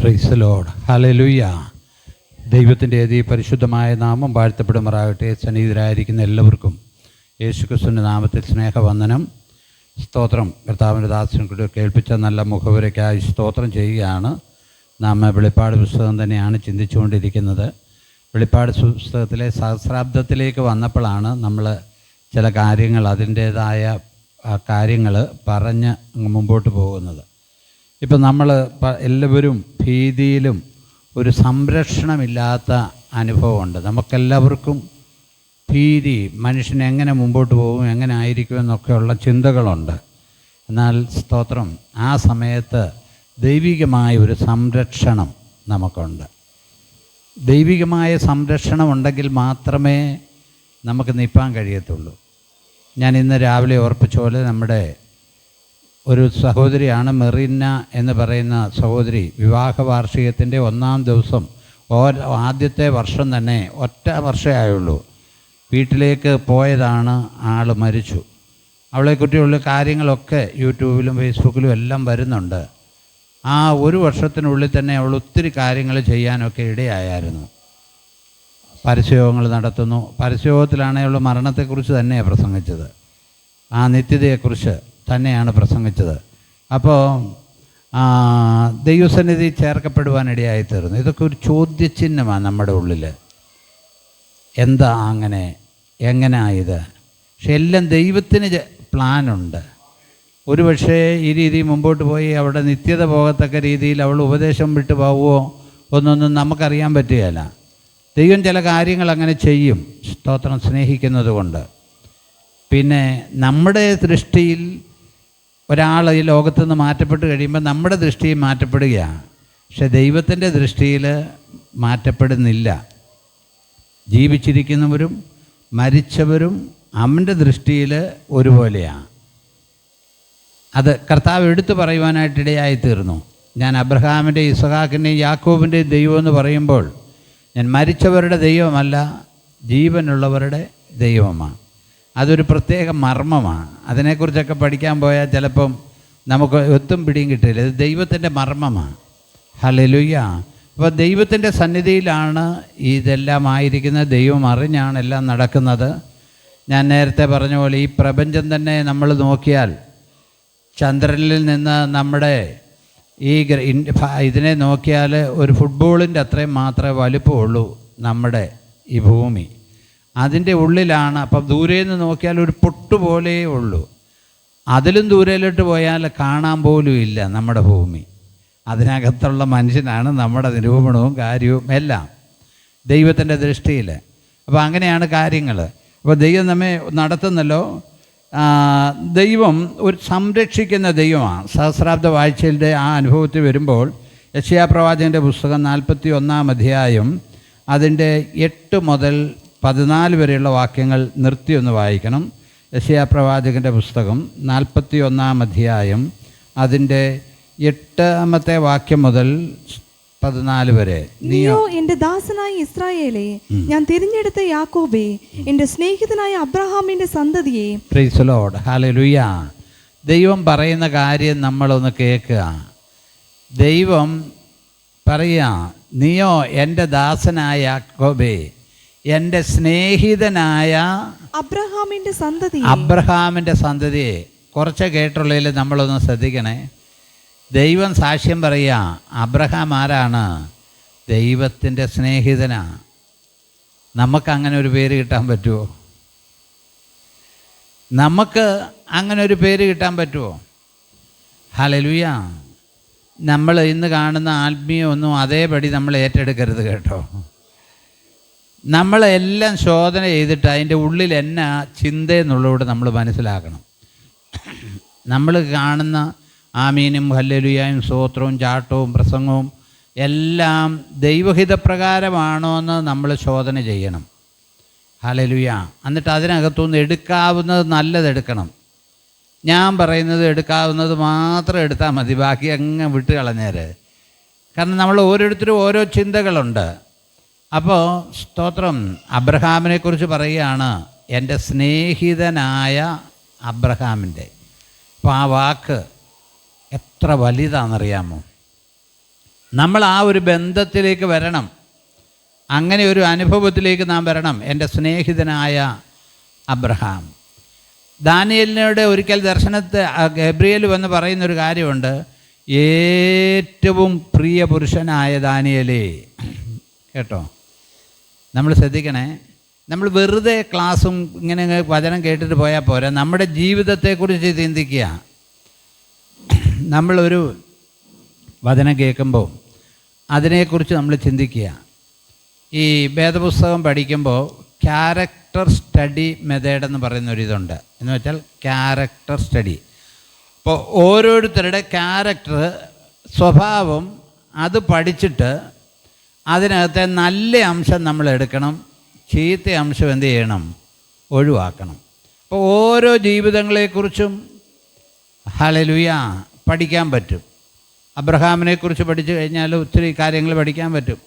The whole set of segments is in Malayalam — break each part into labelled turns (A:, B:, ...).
A: Price the lord. ഹല്ലേലൂയ. ദൈവത്തിൻ്റെ പരിശുദ്ധമായ നാമം വാഴ്ത്തപ്പെടുമാറാകട്ടെ. സന്നിഹിതരായിരിക്കുന്ന എല്ലാവർക്കും യേശുക്രിസ്തുവിൻ്റെ നാമത്തിൽ സ്നേഹവന്ദനം. സ്തോത്രം. കർത്താവിൻ്റെ ദാസനെ കൂടി കേൾപ്പിച്ച നല്ല മുഖവരയ്ക്കായി സ്തോത്രം ചെയ്യുകയാണ്. നാം വെളിപ്പാട് പുസ്തകം തന്നെയാണ് ചിന്തിച്ചുകൊണ്ടിരിക്കുന്നത്. വെളിപ്പാട് പുസ്തകത്തിലെ സഹസ്രാബ്ദത്തിലേക്ക് വന്നപ്പോഴാണ് നമ്മൾ ചില കാര്യങ്ങൾ അതിൻ്റേതായ കാര്യങ്ങൾ പറഞ്ഞ് മുമ്പോട്ട് പോകുന്നത്. ഇപ്പം നമ്മൾ എല്ലാവരും ഭീതിയിലും ഒരു സംരക്ഷണമില്ലാത്ത അനുഭവമുണ്ട്. നമുക്കെല്ലാവർക്കും ഭീതി, മനുഷ്യൻ എങ്ങനെ മുമ്പോട്ട് പോകും, എങ്ങനെ ആയിരിക്കും എന്നൊക്കെയുള്ള ചിന്തകളുണ്ട്. എന്നാൽ സ്തോത്രം, ആ സമയത്ത് ദൈവികമായ ഒരു സംരക്ഷണം നമുക്കുണ്ട്. ദൈവികമായ സംരക്ഷണം ഉണ്ടെങ്കിൽ മാത്രമേ നമുക്ക് നിൽപ്പാൻ കഴിയത്തുള്ളൂ. ഞാൻ ഇന്ന് രാവിലെ ഓർപ്പിച്ച പോലെ നമ്മുടെ ഒരു സഹോദരിയാണ് മെറീന എന്ന് പറയുന്ന സഹോദരി. വിവാഹ വാർഷികത്തിൻ്റെ 1-ാം ദിവസം ആദ്യത്തെ വർഷം തന്നെ, ഒറ്റ വർഷമേ ആയുള്ളൂ, വീട്ടിലേക്ക് പോയതാണ്. ആൾ മരിച്ചു. അവളെക്കുറിച്ചുള്ള കാര്യങ്ങളൊക്കെ യൂട്യൂബിലും ഫേസ്ബുക്കിലും എല്ലാം വരുന്നുണ്ട്. ആ ഒരു വർഷത്തിനുള്ളിൽ തന്നെ അവൾ ഒത്തിരി കാര്യങ്ങൾ ചെയ്യാനൊക്കെ ഇടയായിരുന്നു. പരസ്യയോഗങ്ങൾ നടത്തുന്നു. പരസ്യയോഗത്തിലാണെങ്കിൽ അവൾ മരണത്തെക്കുറിച്ച് തന്നെയാണ് പ്രസംഗിച്ചത്, ആ നിത്യതയെക്കുറിച്ച് തന്നെയാണ് പ്രസംഗിച്ചത്. അപ്പോൾ ദൈവസന്നിധി ചേർക്കപ്പെടുവാനിടയായിത്തീർന്നു. ഇതൊക്കെ ഒരു ചോദ്യചിഹ്നമാണ് നമ്മുടെ ഉള്ളിൽ. എന്താ അങ്ങനെ, എങ്ങനെയായത്? പക്ഷെ എല്ലാം ദൈവത്തിന് പ്ലാനുണ്ട്. ഒരു പക്ഷേ ഈ രീതി മുമ്പോട്ട് പോയി അവിടെ നിത്യത പോകത്തക്ക രീതിയിൽ അവൾ ഉപദേശം വിട്ടു പോവുമോ ഒന്നൊന്നും നമുക്കറിയാൻ പറ്റുകയില്ല. ദൈവം ചില കാര്യങ്ങൾ അങ്ങനെ ചെയ്യും, സ്തോത്രം, സ്നേഹിക്കുന്നത് കൊണ്ട്. പിന്നെ നമ്മുടെ ദൃഷ്ടിയിൽ ഒരാൾ ഈ ലോകത്തു നിന്ന് മാറ്റപ്പെട്ട് കഴിയുമ്പോൾ നമ്മുടെ ദൃഷ്ടിയിൽ മാറ്റപ്പെടുകയാണ്. പക്ഷെ ദൈവത്തിൻ്റെ ദൃഷ്ടിയിൽ മാറ്റപ്പെടുന്നില്ല. ജീവിച്ചിരിക്കുന്നവരും മരിച്ചവരും അവൻ്റെ ദൃഷ്ടിയിൽ ഒരുപോലെയാണ്. അത് കർത്താവ് എടുത്തു പറയുവാനായിട്ടിടയായിത്തീർന്നു. ഞാൻ അബ്രഹാമിൻ്റെയും ഇസഹാക്കിൻ്റെയും യാക്കോബിൻ്റെയും ദൈവമെന്ന് പറയുമ്പോൾ ഞാൻ മരിച്ചവരുടെ ദൈവമല്ല, ജീവനുള്ളവരുടെ ദൈവമാണ്. അതൊരു പ്രത്യേക മർമ്മമാണ്. അതിനെക്കുറിച്ചൊക്കെ പഠിക്കാൻ പോയാൽ ചിലപ്പം നമുക്ക് ഒത്തും പിടിയും കിട്ടില്ല. ഇത് ദൈവത്തിൻ്റെ മർമ്മമാണ്. ഹല്ലേലൂയ. അപ്പോൾ ദൈവത്തിൻ്റെ സന്നിധിയിലാണ് ഇതെല്ലാം ആയിരിക്കുന്നത്. ദൈവം അറിഞ്ഞാണ് എല്ലാം നടക്കുന്നത്. ഞാൻ നേരത്തെ പറഞ്ഞ പോലെ ഈ പ്രപഞ്ചം തന്നെ നമ്മൾ നോക്കിയാൽ, ചന്ദ്രനിൽ നിന്ന് നമ്മുടെ ഈ ഇതിനെ നോക്കിയാൽ ഒരു ഫുട്ബോളിൻ്റെ അത്രയും മാത്രമേ വലുപ്പമുള്ളൂ നമ്മുടെ ഈ ഭൂമി. അതിൻ്റെ ഉള്ളിലാണ്. അപ്പം ദൂരെ നിന്ന് നോക്കിയാൽ ഒരു പൊട്ടുപോലെ ഉള്ളൂ. അതിലും ദൂരയിലോട്ട് പോയാൽ കാണാൻ പോലും ഇല്ല നമ്മുടെ ഭൂമി. അതിനകത്തുള്ള മനുഷ്യനാണ് നമ്മുടെ നിരൂപണവും കാര്യവും എല്ലാം ദൈവത്തിൻ്റെ ദൃഷ്ടിയിൽ. അപ്പോൾ അങ്ങനെയാണ് കാര്യങ്ങൾ. അപ്പോൾ ദൈവം നമ്മെ നടത്തുന്നല്ലോ. ദൈവം ഒരു സംരക്ഷിക്കുന്ന ദൈവമാണ്. സഹസ്രാബ്ദ വാഴ്ചയുടെ ആ അനുഭവത്തിൽ വരുമ്പോൾ യെശയ്യാ പ്രവാചകൻ്റെ പുസ്തകം 41-ാം അധ്യായം അതിൻ്റെ 8 മുതൽ 14 വരെയുള്ള വാക്യങ്ങൾ നിർത്തി ഒന്ന് വായിക്കണം. യെശയ്യാ പ്രവാചകൻ്റെ പുസ്തകം 41-ാം അധ്യായം അതിൻ്റെ 8-ാമത്തെ വാക്യം മുതൽ 14 വരെ.
B: നീയോ എന്റെ ദാസനായ ഇസ്രായേലേ, ഞാൻ തിരഞ്ഞെടുത്ത യാക്കോബേ, എന്റെ സ്നേഹിതനായ അബ്രഹാമിന്റെ സന്തതിയെ.
A: Price the lord. ഹല്ലേലൂയ. ദൈവം പറയുന്ന കാര്യം നമ്മളൊന്ന് കേൾക്കുക. ദൈവം പറയുക, നീയോ എൻ്റെ ദാസനായ യാക്കോബേ, എൻ്റെ സ്നേഹിതനായ
B: അബ്രഹാമിന്റെ സന്തതി.
A: അബ്രഹാമിൻ്റെ സന്തതിയെ. കുറച്ച് കേട്ടുള്ളതിൽ നമ്മളൊന്ന് ശ്രദ്ധിക്കണേ. ദൈവം സാക്ഷ്യം പറയുക, അബ്രഹാം ആരാണ്? ദൈവത്തിൻ്റെ സ്നേഹിതനാണ്. നമുക്കങ്ങനെ ഒരു പേര് കിട്ടാൻ പറ്റുമോ? നമുക്ക് അങ്ങനെ ഒരു പേര് കിട്ടാൻ പറ്റുമോ? ഹല്ലേലൂയ. നമ്മൾ ഇന്ന് കാണുന്ന ആത്മീയമൊന്നും അതേപടി നമ്മൾ ഏറ്റെടുക്കരുത് കേട്ടോ. നമ്മളെല്ലാം ശോധന ചെയ്തിട്ട് അതിൻ്റെ ഉള്ളിൽ എന്നാ ചിന്തയെന്നുള്ളതുകൂടെ നമ്മൾ മനസ്സിലാക്കണം. നമ്മൾ കാണുന്ന ആമീനും ഹല്ലേലൂയയും സ്തോത്രവും ചാട്ടവും പ്രസംഗവും എല്ലാം ദൈവഹിതപ്രകാരമാണോ എന്ന് നമ്മൾ ശോധന ചെയ്യണം. ഹല്ലേലൂയ. എന്നിട്ട് അതിനകത്തുനിന്ന് എടുക്കാവുന്നത് നല്ലതെടുക്കണം. ഞാൻ പറയുന്നത് എടുക്കാവുന്നത് മാത്രം എടുത്താൽ മതി, ബാക്കി അങ്ങ് വിട്ട് കളഞ്ഞേര്. കാരണം നമ്മൾ ഓരോരുത്തരും ഓരോ ചിന്തകളുണ്ട്. അപ്പോൾ സ്തോത്രം, അബ്രഹാമിനെക്കുറിച്ച് പറയുകയാണ്, എൻ്റെ സ്നേഹിതനായ അബ്രഹാമിൻ്റെ. അപ്പോൾ ആ വാക്ക് എത്ര വലുതാണെന്നറിയാമോ? നമ്മൾ ആ ഒരു ബന്ധത്തിലേക്ക് വരണം. അങ്ങനെ ഒരു അനുഭവത്തിലേക്ക് നാം വരണം. എൻ്റെ സ്നേഹിതനായ അബ്രഹാം. ദാനിയേലിനോട് ഒരിക്കൽ ദർശനത്തെ ഗബ്രിയേൽ വന്ന് പറയുന്നൊരു കാര്യമുണ്ട്, ഏറ്റവും പ്രിയ പുരുഷനായ ദാനിയേലേ. കേട്ടോ, നമ്മൾ ശ്രദ്ധിക്കണേ. നമ്മൾ വെറുതെ ക്ലാസ്സും ഇങ്ങനെ വചനം കേട്ടിട്ട് പോയാൽ പോരാ, നമ്മുടെ ജീവിതത്തെക്കുറിച്ച് ചിന്തിക്കുക. നമ്മളൊരു വചനം കേൾക്കുമ്പോൾ അതിനെക്കുറിച്ച് നമ്മൾ ചിന്തിക്കുക. ഈ വേദപുസ്തകം പഠിക്കുമ്പോൾ ക്യാരക്ടർ സ്റ്റഡി മെത്തേഡ് എന്ന് പറയുന്നൊരിതുണ്ട്. എന്ന് വെച്ചാൽ ക്യാരക്ടർ സ്റ്റഡി. അപ്പോൾ ഓരോരുത്തരുടെ ക്യാരക്ടർ, സ്വഭാവം അത് പഠിച്ചിട്ട് അതിനകത്തെ നല്ല അംശം നമ്മൾ എടുക്കണം, ചീത്ത അംശം എന്ത് ചെയ്യണം? ഒഴിവാക്കണം. അപ്പോൾ ഓരോ ജീവിതങ്ങളെക്കുറിച്ചും ഹല്ലേലൂയ പഠിക്കാൻ പറ്റും. അബ്രഹാമിനെക്കുറിച്ച് പഠിച്ചു കഴിഞ്ഞാൽ ഒത്തിരി കാര്യങ്ങൾ പഠിക്കാൻ പറ്റും.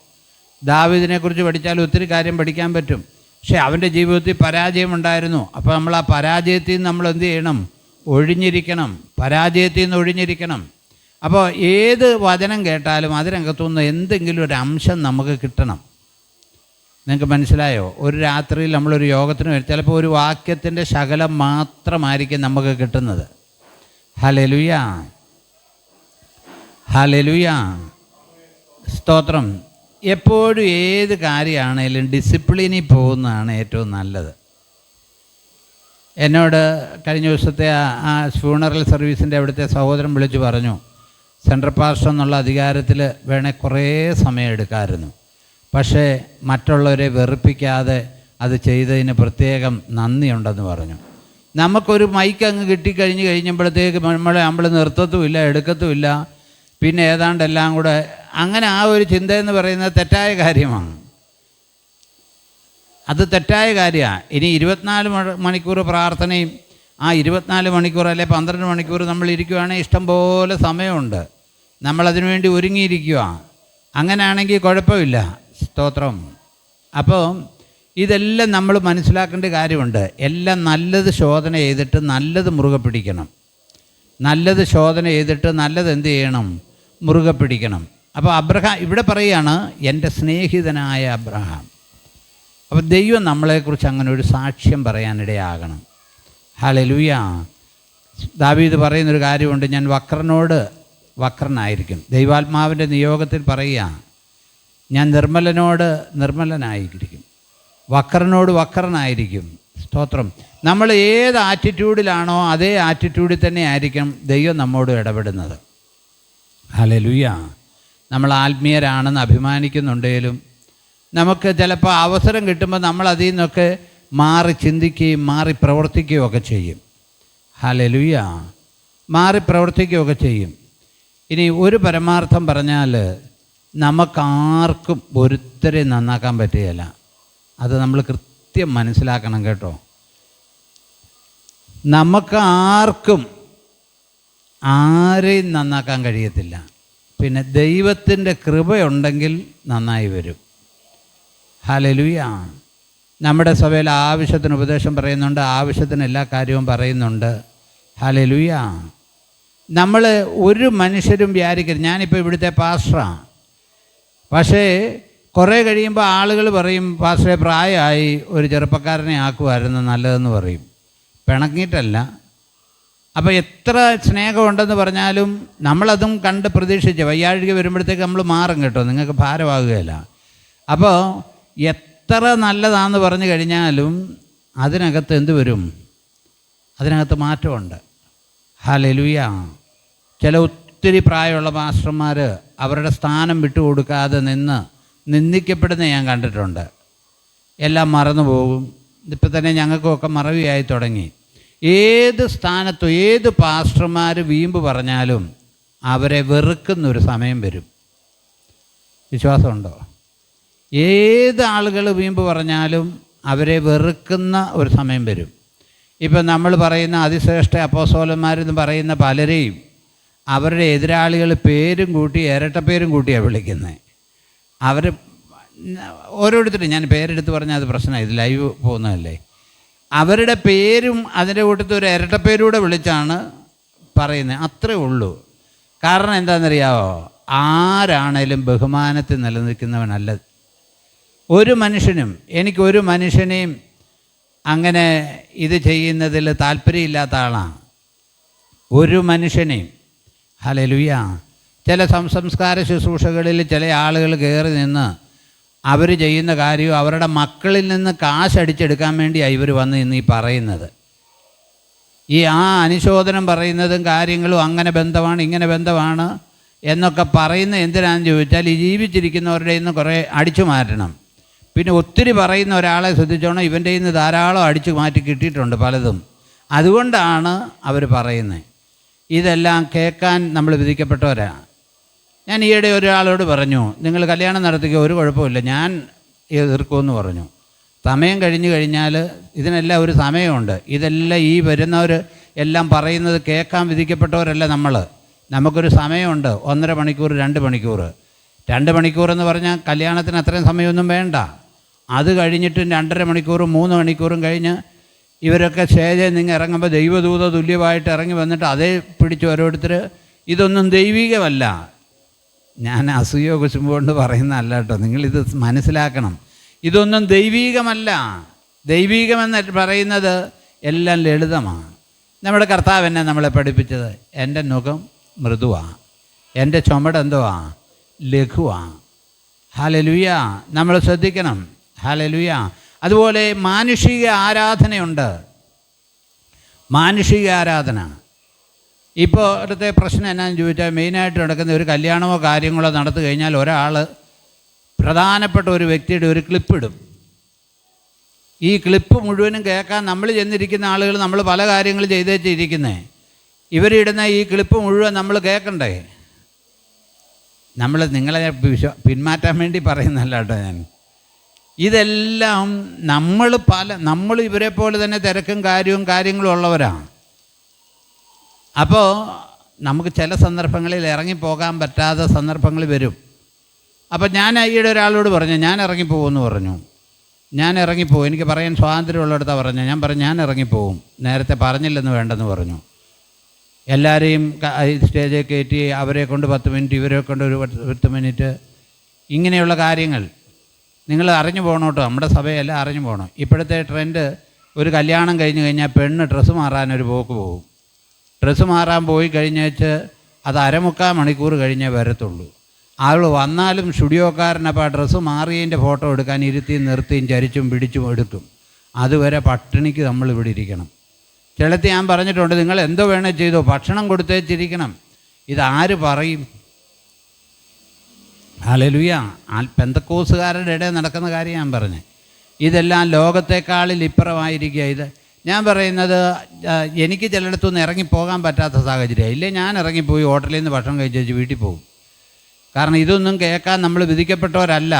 A: ദാവീദിനെക്കുറിച്ച് പഠിച്ചാൽ ഒത്തിരി കാര്യം പഠിക്കാൻ പറ്റും. പക്ഷേ അവൻ്റെ ജീവിതത്തിൽ പരാജയമുണ്ടായിരുന്നു. അപ്പോൾ നമ്മൾ ആ പരാജയത്തിൽ നിന്ന് നമ്മൾ എന്ത് ചെയ്യണം? ഒഴിഞ്ഞിരിക്കണം. പരാജയത്തിൽ നിന്ന് ഒഴിഞ്ഞിരിക്കണം. അപ്പോൾ ഏത് വചനം കേട്ടാലും അതിനകത്തുനിന്ന് എന്തെങ്കിലും ഒരു അംശം നമുക്ക് കിട്ടണം. നിങ്ങൾക്ക് മനസ്സിലായോ? ഒരു രാത്രിയിൽ നമ്മളൊരു യോഗത്തിന് വരും, ചിലപ്പോൾ ഒരു വാക്യത്തിൻ്റെ ശകലം മാത്രമായിരിക്കും നമുക്ക് കിട്ടുന്നത്. ഹല്ലേലൂയ, ഹല്ലേലൂയ, സ്തോത്രം. എപ്പോഴും ഏത് കാര്യമാണേലും ഡിസിപ്ലിനിൽ പോകുന്നതാണ് ഏറ്റവും നല്ലത്. എന്നോട് കഴിഞ്ഞ ദിവസത്തെ ആ ഫ്യൂണറൽ സർവീസിൻ്റെ അവിടുത്തെ സഹോദരൻ വിളിച്ചു പറഞ്ഞു, സെൻട്രൽ പാസ്റ്റർ എന്നുള്ള അധികാരത്തിൽ വേണേൽ കുറേ സമയം എടുക്കാമായിരുന്നു, പക്ഷേ മറ്റുള്ളവരെ വെറുപ്പിക്കാതെ അത് ചെയ്തതിന് പ്രത്യേകം നന്ദിയുണ്ടെന്ന് പറഞ്ഞു. നമുക്കൊരു മൈക്ക് അങ്ങ് കഴിയുമ്പോഴത്തേക്ക് നമ്മൾ നിർത്തത്തുമില്ല, എടുക്കത്തുമില്ല. പിന്നെ ഏതാണ്ടെല്ലാം കൂടെ അങ്ങനെ ആ ഒരു ചിന്തയെന്ന് പറയുന്നത് തെറ്റായ കാര്യമാണ്. അത് തെറ്റായ കാര്യമാണ്. ഇനി 24 മണിക്കൂർ പ്രാർത്ഥനയും ആ 24 മണിക്കൂർ അല്ലെ 12 മണിക്കൂർ നമ്മൾ ഇരിക്കുകയാണെങ്കിൽ ഇഷ്ടംപോലെ സമയമുണ്ട്. നമ്മളതിനു വേണ്ടി ഒരുങ്ങിയിരിക്കുക. അങ്ങനെയാണെങ്കിൽ കുഴപ്പമില്ല. സ്തോത്രം. അപ്പോൾ ഇതെല്ലാം നമ്മൾ മനസ്സിലാക്കേണ്ട കാര്യമുണ്ട്. എല്ലാം നല്ലത് ശോധന ചെയ്തിട്ട് നല്ലത് മുറുകെ പിടിക്കണം. നല്ലത് ശോധന ചെയ്തിട്ട് നല്ലത് എന്ത് ചെയ്യണം? മുറുകെ പിടിക്കണം. അപ്പോൾ അബ്രഹാം ഇവിടെ പറയുകയാണ്, എൻ്റെ സ്നേഹിതനായ അബ്രഹാം. അപ്പോൾ ദൈവം നമ്മളെക്കുറിച്ച് അങ്ങനെ ഒരു സാക്ഷ്യം പറയാനിടയാകണം. ഹല്ലേലൂയ. ദാവീദ് പറയുന്നൊരു കാര്യമുണ്ട്, ഞാൻ വക്രനോട് വക്രനായിരിക്കും. ദൈവാത്മാവിൻ്റെ നിയോഗത്തിൽ പറയുക, ഞാൻ നിർമ്മലനോട് നിർമ്മലനായിരിക്കും, വക്രനോട് വക്രനായിരിക്കും. സ്തോത്രം. നമ്മൾ ഏത് ആറ്റിറ്റ്യൂഡിലാണോ അതേ ആറ്റിറ്റ്യൂഡിൽ തന്നെ ആയിരിക്കും ദൈവം നമ്മോട് ഇടപെടുന്നത്. ഹല്ലേലൂയ. നമ്മൾ ആത്മീയരാണെന്ന് അഭിമാനിക്കുന്നുണ്ടെങ്കിലും നമുക്ക് ചിലപ്പോൾ അവസരം കിട്ടുമ്പോൾ നമ്മൾ അതിൽ നിന്നൊക്കെ മാറി ചിന്തിക്കുകയും മാറി പ്രവർത്തിക്കുകയും ഒക്കെ ചെയ്യും. ഹല്ലേലൂയ. മാറി പ്രവർത്തിക്കുകയൊക്കെ ചെയ്യും. ഇനി ഒരു പരമാർത്ഥം പറഞ്ഞാൽ, നമുക്കാർക്കും ഒരുത്തരെ നന്നാക്കാൻ പറ്റുകയില്ല. അത് നമ്മൾ കൃത്യം മനസ്സിലാക്കണം കേട്ടോ. നമുക്ക് ആർക്കും ആരെയും നന്നാക്കാൻ കഴിയത്തില്ല. പിന്നെ ദൈവത്തിൻ്റെ കൃപയുണ്ടെങ്കിൽ നന്നായി വരും. ഹല്ലേലൂയ. നമ്മുടെ സഭയിൽ ആവശ്യത്തിന് ഉപദേശം പറയുന്നുണ്ട്, ആവശ്യത്തിന് എല്ലാ കാര്യവും പറയുന്നുണ്ട്. ഹല്ലേലൂയ. നമ്മൾ ഒരു മനുഷ്യരും വിചാരിക്കരുത്, ഞാനിപ്പോൾ ഇവിടുത്തെ പാസ്റ്ററാണ്, പക്ഷേ കുറേ കഴിയുമ്പോൾ ആളുകൾ പറയും, പാസ്റ്ററെ പ്രായമായി ഒരു ചെറുപ്പക്കാരനെ ആക്കുമായിരുന്നു നല്ലതെന്ന് പറയും. പിണങ്ങിയിട്ടല്ല. അപ്പോൾ എത്ര സ്നേഹമുണ്ടെന്ന് പറഞ്ഞാലും നമ്മളതും കണ്ട് പ്രതീക്ഷിച്ച് വയ്യാഴിക വരുമ്പോഴത്തേക്ക് നമ്മൾ മാറും കേട്ടോ, നിങ്ങൾക്ക് ഭാരമാകുകയില്ല. അപ്പോൾ എത്ര നല്ലതാണെന്ന് പറഞ്ഞു കഴിഞ്ഞാലും അതിനകത്ത് എന്ത് വരും? അതിനകത്ത് മാറ്റമുണ്ട്. ഹല്ലേലൂയ. ചില ഒത്തിരി പ്രായമുള്ള മാസ്റ്റർമാർ അവരുടെ സ്ഥാനം വിട്ടുകൊടുക്കാതെ നിന്ദിക്കപ്പെടുന്ന ഞാൻ കണ്ടിട്ടുണ്ട്. എല്ലാം മറന്നു പോകും. ഇപ്പം തന്നെ ഞങ്ങൾക്കൊക്കെ മറവിയായി തുടങ്ങി. ഏത് സ്ഥാനത്തും ഏത് പാസ്റ്റർമാർ വീമ്പ് പറഞ്ഞാലും അവരെ വെറുക്കുന്നൊരു സമയം വരും. വിശ്വാസമുണ്ടോ? ഏത് ആളുകൾ വീമ്പ് പറഞ്ഞാലും അവരെ വെറുക്കുന്ന ഒരു സമയം വരും. ഇപ്പം നമ്മൾ പറയുന്ന അതിശ്രേഷ്ഠ അപ്പോസ്തലന്മാരെന്ന് പറയുന്ന പലരെയും അവരുടെ എതിരാളികൾ പേരും കൂട്ടി ഇരട്ടപ്പേരും കൂട്ടിയാണ് വിളിക്കുന്നത്. അവർ ഓരോരുത്തരും, ഞാൻ പേരെടുത്ത് പറഞ്ഞാൽ അത് പ്രശ്നമാണ്, ഇത് ലൈവ് പോകുന്നതല്ലേ. അവരുടെ പേരും അതിൻ്റെ കൂട്ടത്തിൽ ഒരു ഇരട്ടപ്പേരൂടെ വിളിച്ചാണ് പറയുന്നത്. അത്രേ ഉള്ളൂ. കാരണം എന്താണെന്നറിയാമോ? ആരാണേലും ബഹുമാനത്തിൽ നിലനിൽക്കുന്നവനല്ല. ഒരു മനുഷ്യനും, എനിക്കൊരു മനുഷ്യനെയും അങ്ങനെ ഇത് ചെയ്യുന്നതിൽ താല്പര്യമില്ലാത്ത ആളാണ്. ഒരു മനുഷ്യനെയും. ഹല്ലേലൂയ. ചില സംസ്കാര ശുശ്രൂഷകളിൽ ചില ആളുകൾ കയറി നിന്ന് അവർ ചെയ്യുന്ന കാര്യവും അവരുടെ മക്കളിൽ നിന്ന് കാശടിച്ചെടുക്കാൻ വേണ്ടിയാണ് ഇവർ വന്ന് ഇന്ന് ഈ പറയുന്നത്. ഈ അനുശോചനം പറയുന്നതും കാര്യങ്ങളും അങ്ങനെ ബന്ധമാണ് ഇങ്ങനെ ബന്ധമാണ് എന്നൊക്കെ പറയുന്ന എന്തിനാണെന്ന് ചോദിച്ചാൽ ഈ ജീവിച്ചിരിക്കുന്നവരുടെ നിന്ന് കുറേ അടിച്ചു മാറ്റണം. പിന്നെ ഒത്തിരി പറയുന്ന ഒരാളെ ശ്രദ്ധിച്ചോണം, ഇവൻ്റെ നിന്ന് ധാരാളം അടിച്ചു മാറ്റി കിട്ടിയിട്ടുണ്ട് പലതും. അതുകൊണ്ടാണ് അവർ പറയുന്നത്. ഇതെല്ലാം കേൾക്കാൻ നമ്മൾ വിധിക്കപ്പെട്ടവരാണ്. ഞാൻ ഈയിടെ ഒരാളോട് പറഞ്ഞു, നിങ്ങൾ കല്യാണം നടത്തിക്കുക, ഒരു കുഴപ്പമില്ല, ഞാൻ എതിർക്കുമെന്ന് പറഞ്ഞു. സമയം കഴിഞ്ഞു കഴിഞ്ഞാൽ ഇതിനെല്ലാം ഒരു സമയമുണ്ട്. ഇതെല്ലാം ഈ വരുന്നവർ എല്ലാം പറയുന്നത് കേൾക്കാൻ വിധിക്കപ്പെട്ടവരല്ല നമ്മൾ. നമുക്കൊരു സമയമുണ്ട്, 1.5 മണിക്കൂർ 2 മണിക്കൂർ. 2 മണിക്കൂറെന്ന് പറഞ്ഞാൽ കല്യാണത്തിന് അത്രയും സമയമൊന്നും വേണ്ട. അത് കഴിഞ്ഞിട്ടും 2.5 മണിക്കൂറും 3 മണിക്കൂറും കഴിഞ്ഞ് ഇവരൊക്കെ സ്റ്റേജിൽ നിങ്ങൾ ഇറങ്ങുമ്പോൾ ദൈവദൂത തുല്യമായിട്ട് ഇറങ്ങി വന്നിട്ട് അതേ പിടിച്ച് ഓരോരുത്തർ. ഇതൊന്നും ദൈവികമല്ല. ഞാൻ അസൂയോ കുശുമ്പോ കൊണ്ട് പറയുന്നതല്ല കേട്ടോ, നിങ്ങളിത് മനസ്സിലാക്കണം. ഇതൊന്നും ദൈവീകമല്ല. ദൈവീകമെന്ന് പറയുന്നത് എല്ലാം ലളിതമാണ്. നമ്മുടെ കർത്താവ് എന്നെ നമ്മളെ പഠിപ്പിച്ചത്, എൻ്റെ മുഖം മൃദുവാണ്, എൻ്റെ ചുമടെന്തുവാ ലഘുവാണ്. ഹല്ലേലൂയ. നമ്മൾ ശ്രദ്ധിക്കണം. ഹല്ലേലൂയ. അതുപോലെ മാനുഷിക ആരാധനയുണ്ട്. മാനുഷിക ആരാധന ഇപ്പോൾ ഇവിടുത്തെ പ്രശ്നം എന്നാന്ന് ചോദിച്ചാൽ മെയിനായിട്ട് നടക്കുന്ന ഒരു കല്യാണമോ കാര്യങ്ങളോ നടത്തി കഴിഞ്ഞാൽ ഒരാൾ പ്രധാനപ്പെട്ട ഒരു വ്യക്തിയുടെ ഒരു ക്ലിപ്പിടും. ഈ ക്ലിപ്പ് മുഴുവനും കേൾക്കാൻ നമ്മൾ ചെന്നിരിക്കുന്ന ആളുകൾ നമ്മൾ പല കാര്യങ്ങൾ ചെയ്തേച്ചിരിക്കുന്നേ. ഇവരിടുന്ന ഈ ക്ലിപ്പ് മുഴുവൻ നമ്മൾ കേൾക്കണ്ടേ? നമ്മൾ നിങ്ങളെ പിന്മാറ്റാൻ വേണ്ടി പറയുന്നല്ല കേട്ടോ ഞാൻ. ഇതെല്ലാം നമ്മൾ ഇവരെ പോലെ തന്നെ തിരക്കും കാര്യങ്ങളും ഉള്ളവരാണ്. അപ്പോൾ നമുക്ക് ചില സന്ദർഭങ്ങളിൽ ഇറങ്ങിപ്പോകാൻ പറ്റാത്ത സന്ദർഭങ്ങൾ വരും. അപ്പോൾ ഞാൻ ഈയിടെ ഒരാളോട് പറഞ്ഞു, ഞാൻ ഇറങ്ങിപ്പോകുമെന്ന് പറഞ്ഞു. ഞാൻ ഇറങ്ങിപ്പോകും, എനിക്ക് പറയാൻ സ്വാതന്ത്ര്യമുള്ളിടത്താണ് പറഞ്ഞു. ഞാൻ പറഞ്ഞു ഞാൻ ഇറങ്ങിപ്പോകും, നേരത്തെ പറഞ്ഞില്ലെന്ന് വേണ്ടെന്ന് പറഞ്ഞു. എല്ലാവരെയും സ്റ്റേജിൽ കയറ്റി അവരെ കൊണ്ട് 10 മിനിറ്റ്, ഇവരെ കൊണ്ട് ഒരു 10 മിനിറ്റ്, ഇങ്ങനെയുള്ള കാര്യങ്ങൾ നിങ്ങൾ അറിഞ്ഞു പോകണം കേട്ടോ. നമ്മുടെ സഭയെല്ലാം അറിഞ്ഞു പോകണം. ഇപ്പോഴത്തെ ട്രെൻഡ്, ഒരു കല്യാണം കഴിഞ്ഞ് കഴിഞ്ഞാൽ പെണ്ണ് ഡ്രസ്സ് മാറാനൊരു പോക്ക് പോകും. ഡ്രസ്സ് മാറാൻ പോയി കഴിഞ്ഞേച്ച് അത് 1/4 മണിക്കൂർ കഴിഞ്ഞേ വരത്തുള്ളൂ. ആൾ വന്നാലും സ്റ്റുഡിയോക്കാരനപ്പോൾ ആ ഡ്രസ്സ് മാറിയതിൻ്റെ ഫോട്ടോ എടുക്കാൻ ഇരുത്തിയും നിർത്തിയും ചരിച്ചും പിടിച്ചും എടുക്കും. അതുവരെ പട്ടിണിക്ക് നമ്മളിവിടെ ഇരിക്കണം. ചിലത്ത് ഞാൻ പറഞ്ഞിട്ടുണ്ട്, നിങ്ങൾ എന്തോ വേണേൽ ചെയ്തോ, ഭക്ഷണം കൊടുത്തേച്ചിരിക്കണം. ഇതാര് പറയും? ഹല്ലേലൂയ. പെന്തക്കോസുകാരുടെ ഇടയിൽ നടക്കുന്ന കാര്യം ഞാൻ പറഞ്ഞു. ഇതെല്ലാം ലോകത്തെക്കാളിൽ ഇപ്പുറമായിരിക്കുക. ഇത് ഞാൻ പറയുന്നത്, എനിക്ക് ചിലയിടത്തുനിന്ന് ഇറങ്ങിപ്പോകാൻ പറ്റാത്ത സാഹചര്യം ഇല്ലേ, ഞാൻ ഇറങ്ങിപ്പോയി ഹോട്ടലിൽ നിന്ന് ഭക്ഷണം കഴിച്ചു വീട്ടിൽ പോകും. കാരണം ഇതൊന്നും കേൾക്കാൻ നമ്മൾ വിധിക്കപ്പെട്ടവരല്ല.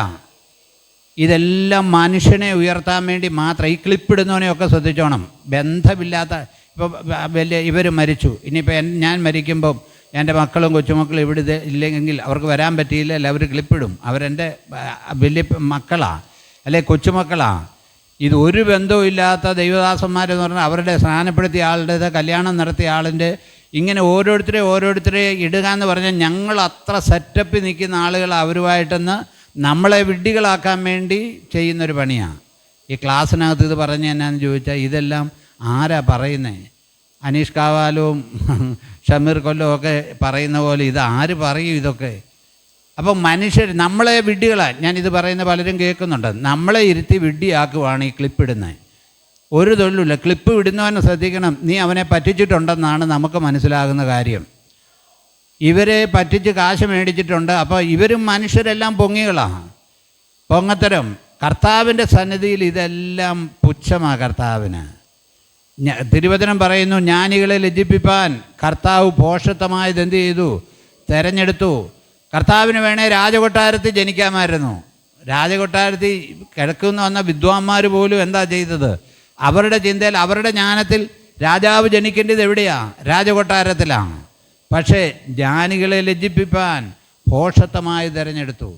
A: ഇതെല്ലാം മനുഷ്യനെ ഉയർത്താൻ വേണ്ടി മാത്രം. ഈ ക്ലിപ്പിടുന്നവനെയൊക്കെ ശ്രദ്ധിച്ചോണം. ബന്ധമില്ലാത്ത, ഇപ്പോൾ ഇവർ മരിച്ചു, ഇനിയിപ്പോൾ ഞാൻ മരിക്കുമ്പം എൻ്റെ മക്കളും കൊച്ചുമക്കളും ഇവിടെ ഇല്ലെങ്കിൽ അവർക്ക് വരാൻ പറ്റിയില്ല, അവർ ക്ലിപ്പിടും. അവരെൻ്റെ വലിയ മക്കളാണ് അല്ലെ കൊച്ചുമക്കളാണ്. ഇത് ഒരു ബന്ധവും ഇല്ലാത്ത ദൈവദാസന്മാരെന്ന് പറഞ്ഞാൽ അവരുടെ സ്നാനപ്പെടുത്തിയ ആളുടേത്, കല്യാണം നടത്തിയ ആളിൻ്റെ, ഇങ്ങനെ ഓരോരുത്തരെ ഇടുക എന്ന് പറഞ്ഞാൽ ഞങ്ങൾ അത്ര സെറ്റപ്പിൽ നിൽക്കുന്ന ആളുകൾ അവരുമായിട്ടെന്ന് നമ്മളെ വിഡ്ഢികളാക്കാൻ വേണ്ടി ചെയ്യുന്നൊരു പണിയാണ്. ഈ ക്ലാസ്സിനകത്ത് ഇത് പറഞ്ഞ് എന്നാന്ന് ചോദിച്ചാൽ ഇതെല്ലാം ആരാ പറയുന്നത്? അനീഷ് കാവാലും ഷമീർ കൊല്ലവും ഒക്കെ പറയുന്ന പോലെ ഇത് ആര് പറയും ഇതൊക്കെ? അപ്പം മനുഷ്യർ നമ്മളെ വിഡ്ഢികളാണ്. ഞാനിത് പറയുന്ന പലരും കേൾക്കുന്നുണ്ട്. നമ്മളെ ഇരുത്തി വിഡ്ഢിയാക്കുവാണ് ഈ ക്ലിപ്പിടുന്നത്. ഒരു തൊഴിലുമില്ല. ക്ലിപ്പ് വിടുന്നവനെ ശ്രദ്ധിക്കണം, നീ അവനെ പറ്റിച്ചിട്ടുണ്ടെന്നാണ് നമുക്ക് മനസ്സിലാകുന്ന കാര്യം. ഇവരെ പറ്റിച്ച് കാശ് മേടിച്ചിട്ടുണ്ട്. അപ്പോൾ ഇവരും മനുഷ്യരെല്ലാം പൊങ്ങികളാണ്, പൊങ്ങത്തരം. കർത്താവിൻ്റെ സന്നിധിയിൽ ഇതെല്ലാം പുച്ഛമാണ് കർത്താവിന്. തിരുവചനം പറയുന്നു, ജ്ഞാനികളെ ലജ്ജിപ്പിപ്പാൻ കർത്താവ് ഭോഷത്വമായത് എന്ത് ചെയ്തു? തിരഞ്ഞെടുത്തു. കർത്താവിന് വേണേൽ രാജകൊട്ടാരത്തിൽ ജനിക്കാമായിരുന്നു. രാജകൊട്ടാരത്തിൽ കിടക്കുന്ന വന്ന വിദ്വാന്മാർ പോലും എന്താ ചെയ്തത്? അവരുടെ ചിന്തയിൽ, അവരുടെ ജ്ഞാനത്തിൽ രാജാവ് ജനിക്കേണ്ടത് എവിടെയാണ്? രാജകൊട്ടാരത്തിലാണ്. പക്ഷേ ജ്ഞാനികളെ ലജ്ജിപ്പിപ്പാൻ ഭോഷത്വമായി തിരഞ്ഞെടുത്തു.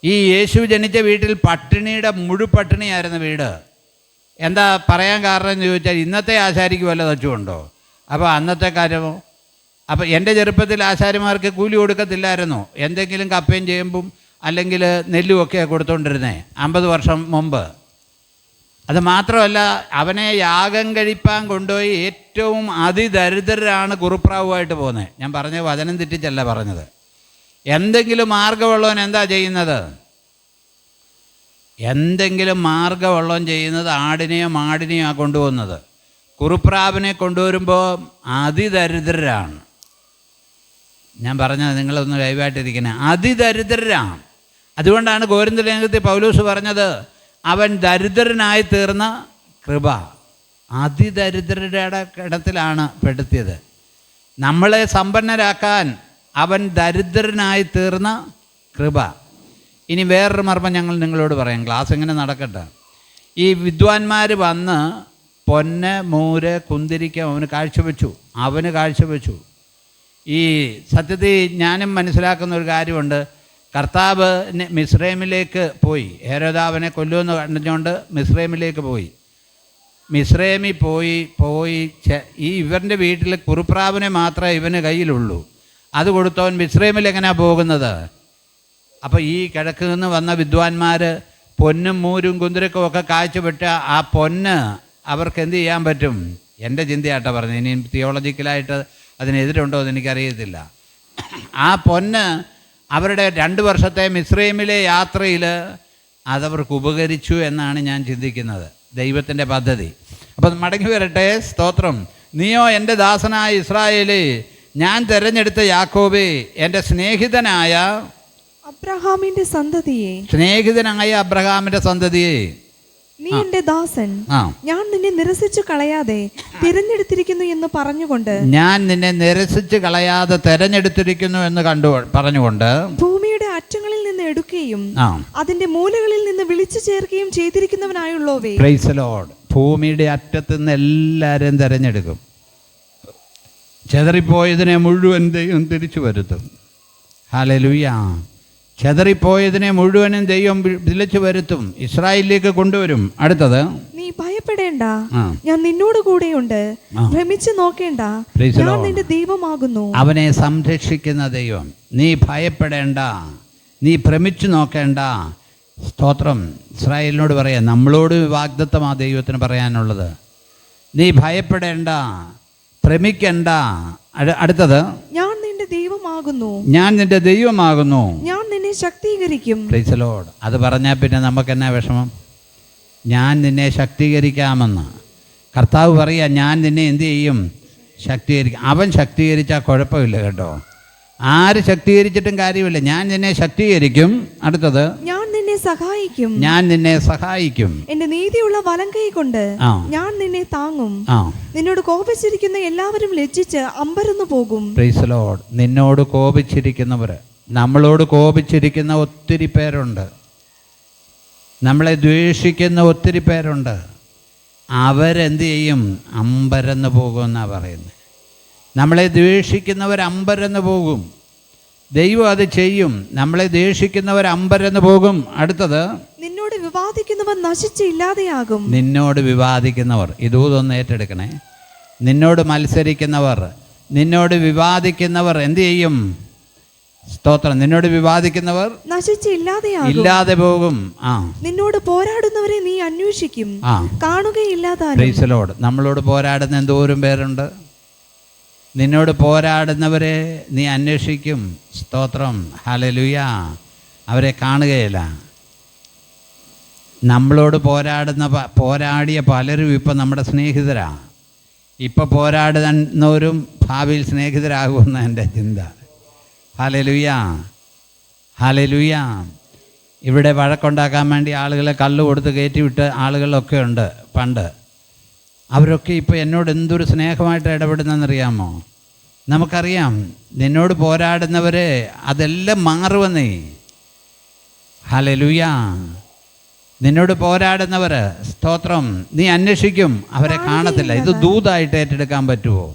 A: ഈ യേശു ജനിച്ച വീട്ടിൽ പട്ടിണിയുടെ മുഴുപട്ടിണിയായിരുന്നു വീട്. എന്താ പറയാൻ കാരണം എന്ന് ചോദിച്ചാൽ, ഇന്നത്തെ ആശാരിക്ക് വല്ല തച്ചുകൊണ്ടോ? അപ്പോൾ അന്നത്തെ കാര്യമോ? അപ്പം എൻ്റെ ചെറുപ്പത്തിൽ ആശാരിമാർക്ക് കൂലി കൊടുക്കത്തില്ലായിരുന്നു. എന്തെങ്കിലും കപ്പയും ചേമ്പും അല്ലെങ്കിൽ നെല്ലുമൊക്കെയാണ് കൊടുത്തുകൊണ്ടിരുന്നത് 50 വർഷം മുമ്പ്. അത് മാത്രമല്ല, അവനെ യാഗം കഴിപ്പാൻ കൊണ്ടുപോയി ഏറ്റവും അതിദരിദ്രരാണ് കുറുപ്രാവുമായിട്ട് പോകുന്നത്. ഞാൻ പറഞ്ഞത് വചനം തെറ്റിച്ചല്ല പറഞ്ഞത്. എന്തെങ്കിലും മാർഗമുള്ളവൻ എന്താ ചെയ്യുന്നത്? എന്തെങ്കിലും മാർഗമുള്ളവൻ ചെയ്യുന്നത് ആടിനെയോ മാടിനെയോ കൊണ്ടുപോകുന്നത്. കുറുപ്രാവിനെ കൊണ്ടുവരുമ്പോൾ അതിദരിദ്രരാണ്. ഞാൻ പറഞ്ഞത് നിങ്ങളൊന്ന് ലൈവായിട്ടിരിക്കുന്നത്, അതിദരിദ്രരാണ്. അതുകൊണ്ടാണ് കോരിന്ത്യർ ലേഖനത്തിൽ പൗലോസ് പറഞ്ഞത്, അവൻ ദരിദ്രനായി തീർന്ന കൃപ. അതിദരിദ്രരുടെ ഇടത്തിലാണ് പെടുത്തിയത്. നമ്മളെ സമ്പന്നരാക്കാൻ അവൻ ദരിദ്രനായി തീർന്ന കൃപ. ഇനി വേറൊരു മർമ്മം ഞങ്ങൾ നിങ്ങളോട് പറയാം. ക്ലാസ് ഇങ്ങനെ നടക്കട്ടെ. ഈ വിദ്വാൻമാർ വന്ന് പൊന്ന്, മൂര്, കുന്തിരിക്ക അവന് കാഴ്ചവെച്ചു. ഈ സത്യത്തിൽ ഞാനും മനസ്സിലാക്കുന്ന ഒരു കാര്യമുണ്ട്. കർത്താവ് മിസ്രൈമിലേക്ക് പോയി. ഹെരോദാവിനെ കൊല്ലുമെന്ന് കണ്ടുകൊണ്ട് മിസ്രൈമിലേക്ക് പോയി. മിസ്രൈമിൽ പോയി ഈ ഇവൻ്റെ വീട്ടിൽ കുറുപ്രാവിനെ മാത്രമേ ഇവന് കയ്യിലുള്ളൂ. അത് കൊടുത്തവൻ മിസ്രൈമിൽ എങ്ങനെയാണ് പോകുന്നത്? അപ്പോൾ ഈ കിഴക്ക് നിന്ന് വന്ന വിദ്വാൻമാർ പൊന്നും മൂരും കുന്തിരക്കും ഒക്കെ കാഴ്ചപ്പെട്ട് ആ പൊന്ന് അവർക്ക് എന്ത് ചെയ്യാൻ പറ്റും? എൻ്റെ ചിന്തയാട്ടോ പറഞ്ഞത്. ഇനി തിയോളജിക്കലായിട്ട് അതിനെതിരുണ്ടോ എന്ന് എനിക്കറിയത്തില്ല. ആ പൊന്ന് അവരുടെ 2 വർഷത്തെ മിസ്രൈമിലെ യാത്രയിൽ അതവർക്ക് ഉപകരിച്ചു എന്നാണ് ഞാൻ ചിന്തിക്കുന്നത്. ദൈവത്തിൻ്റെ പദ്ധതി. അപ്പം മടങ്ങി വരട്ടെ. സ്തോത്രം. നീയോ എൻ്റെ ദാസനായ ഇസ്രായേലേ, ഞാൻ തിരഞ്ഞെടുത്ത യാക്കോബേ, എൻ്റെ സ്നേഹിതനായ
B: അബ്രഹാമിന്റെ സന്തതിയെ, നീ എന്റെ ദാസൻ, ഞാൻ നിന്നെ നിരസിച്ചു കളയാതെ തിരഞ്ഞെടുത്തിരിക്കുന്നു എന്ന് പറഞ്ഞുകൊണ്ട് ഭൂമിയുടെ അറ്റങ്ങളിൽ നിന്ന് എടുക്കുകയും അതിന്റെ മൂലകളിൽ നിന്ന് വിളിച്ചു ചേർക്കുകയും ചെയ്തിരിക്കുന്നവനായുള്ളവേ.
A: Price the Lord. ഭൂമിയുടെ അറ്റത്ത് നിന്ന് എല്ലാവരും തിരഞ്ഞെടുക്കും. ചെതറിപ്പോയതിനെ മുഴുവൻ ദൈവം തിരിച്ചു വരുത്തും. ഹല്ലേലൂയ. ചെതറിപ്പോയതിനെ മുഴുവനും ദൈവം വിളിച്ചു വരുത്തും, ഇസ്രായേലിലേക്ക് കൊണ്ടുവരും. അടുത്തത്,
B: നീ ഭയപ്പെടേണ്ട, ഞാൻ നിന്നോട് കൂടെയുണ്ട്. ഭ്രമിച്ചു നോക്കേണ്ട, ഞാൻ നിന്റെ ദൈവമാകുന്നു.
A: അവനെ സംരക്ഷിക്കുന്ന ദൈവം. നീ ഭയപ്പെടേണ്ട, നീ ഭ്രമിച്ചു നോക്കേണ്ട. സ്തോത്രം. ഇസ്രായേലിനോട് പറയാം, നമ്മളോട് വാഗ്ദത്തം ആ ദൈവത്തിന് പറയാനുള്ളത്. നീ ഭയപ്പെടേണ്ട, ഭ്രമിക്കണ്ട. അടുത്തത്,
B: ഞാൻ നിന്റെ ദൈവമാകുന്നു.
A: ഞാൻ
B: നിന്നെ ശക്തീകരിക്കും.
A: Price the Lord. അത് പറഞ്ഞാൽ പിന്നെ നമുക്കെന്നാ വിഷമം? ഞാൻ നിന്നെ ശക്തീകരിക്കാമെന്ന് കർത്താവ് പറയാ. ഞാൻ നിന്നെ എന്ത് ചെയ്യും? ശക്തീകരിക്കും. അവൻ ശക്തീകരിച്ചാൽ കുഴപ്പമില്ല കേട്ടോ. ആര് ശക്തീകരിച്ചിട്ടും കാര്യമില്ല. ഞാൻ നിന്നെ ശക്തീകരിക്കും. അടുത്തത്,
B: ഞാൻ നിന്നെ സഹായിക്കും. എന്റെ നീതിയുള്ള വലങ്കൈ കൊണ്ട് ഞാൻ നിന്നെ താങ്ങും. നിന്നോട് കോപിച്ചിരിക്കുന്ന എല്ലാവരും ലജ്ജിച്ച് അമ്പരന്നു പോകും.
A: Price the Lord. നിന്നോട് കോപിച്ചിരിക്കുന്നവർ, നമ്മളോട് കോപിച്ചിരിക്കുന്ന ഒത്തിരി പേരുണ്ട്, നമ്മളെ ദ്വേഷിക്കുന്ന ഒത്തിരി പേരുണ്ട്. അവരെന്ത് ചെയ്യും? അമ്പരന്ന് പോകുമെന്നാണ് പറയുന്നത്. നമ്മളെ ദ്വേഷിക്കുന്നവർ അമ്പരന്ന് പോകും. ദൈവം അത് ചെയ്യും. നമ്മളെ ദ്വേഷിക്കുന്നവർ അമ്പരന്ന് പോകും. അടുത്തത്,
B: നിന്നോട് വിവാദിക്കുന്നവർ നശിച്ച് ഇല്ലാതെയാകും.
A: നിന്നോട് വിവാദിക്കുന്നവർ, ഇതൊന്ന് ഏറ്റെടുക്കണേ. നിന്നോട് മത്സരിക്കുന്നവർ, നിന്നോട് വിവാദിക്കുന്നവർ എന്ത് ചെയ്യും? സ്തോത്രം. നിന്നോട് വിവാദിക്കുന്നവർ
B: നശിച്ച്
A: ഇല്ലാതെ പോകും.
B: നിന്നോട് പോരാടുന്നവരെ നീ അന്വേഷിക്കും, കാണുകയില്ലാതാനും.
A: Price the Lord. നമ്മളോട് പോരാടുന്ന എന്തോരം പേരുണ്ട്. നിന്നോട് പോരാടുന്നവരെ നീ അന്വേഷിക്കും. സ്തോത്രം. ഹല്ലേലൂയ. അവരെ കാണുകയില്ല. നമ്മളോട് പോരാടിയ പലരും ഇപ്പം നമ്മുടെ സ്നേഹിതരാണ്. ഇപ്പം പോരാടുന്നവരും ഭാവിയിൽ സ്നേഹിതരാകുമെന്ന് എൻ്റെ ചിന്ത. ഹല്ലേലൂയ. ഹല്ലേലൂയ. ഇവിടെ വഴക്കുണ്ടാക്കാൻ വേണ്ടി ആളുകളെ കള്ള് കൊടുത്ത് കയറ്റിവിട്ട് ആളുകളൊക്കെ ഉണ്ട് പണ്ട്. അവരൊക്കെ ഇപ്പോൾ എന്നോട് എന്തൊരു സ്നേഹമായിട്ട് ഇടപെടുന്നതെന്നറിയാമോ? നമുക്കറിയാം നിന്നോട് പോരാടുന്നവരെ അതെല്ലാം മാറുവന്നേ. ഹല്ലേലൂയ. നിന്നോട് പോരാടുന്നവർ, സ്തോത്രം, നീ അന്വേഷിക്കും, അവരെ കാണത്തില്ല. ഇത് ദൂതായിട്ട് ഏറ്റെടുക്കാൻ പറ്റുമോ?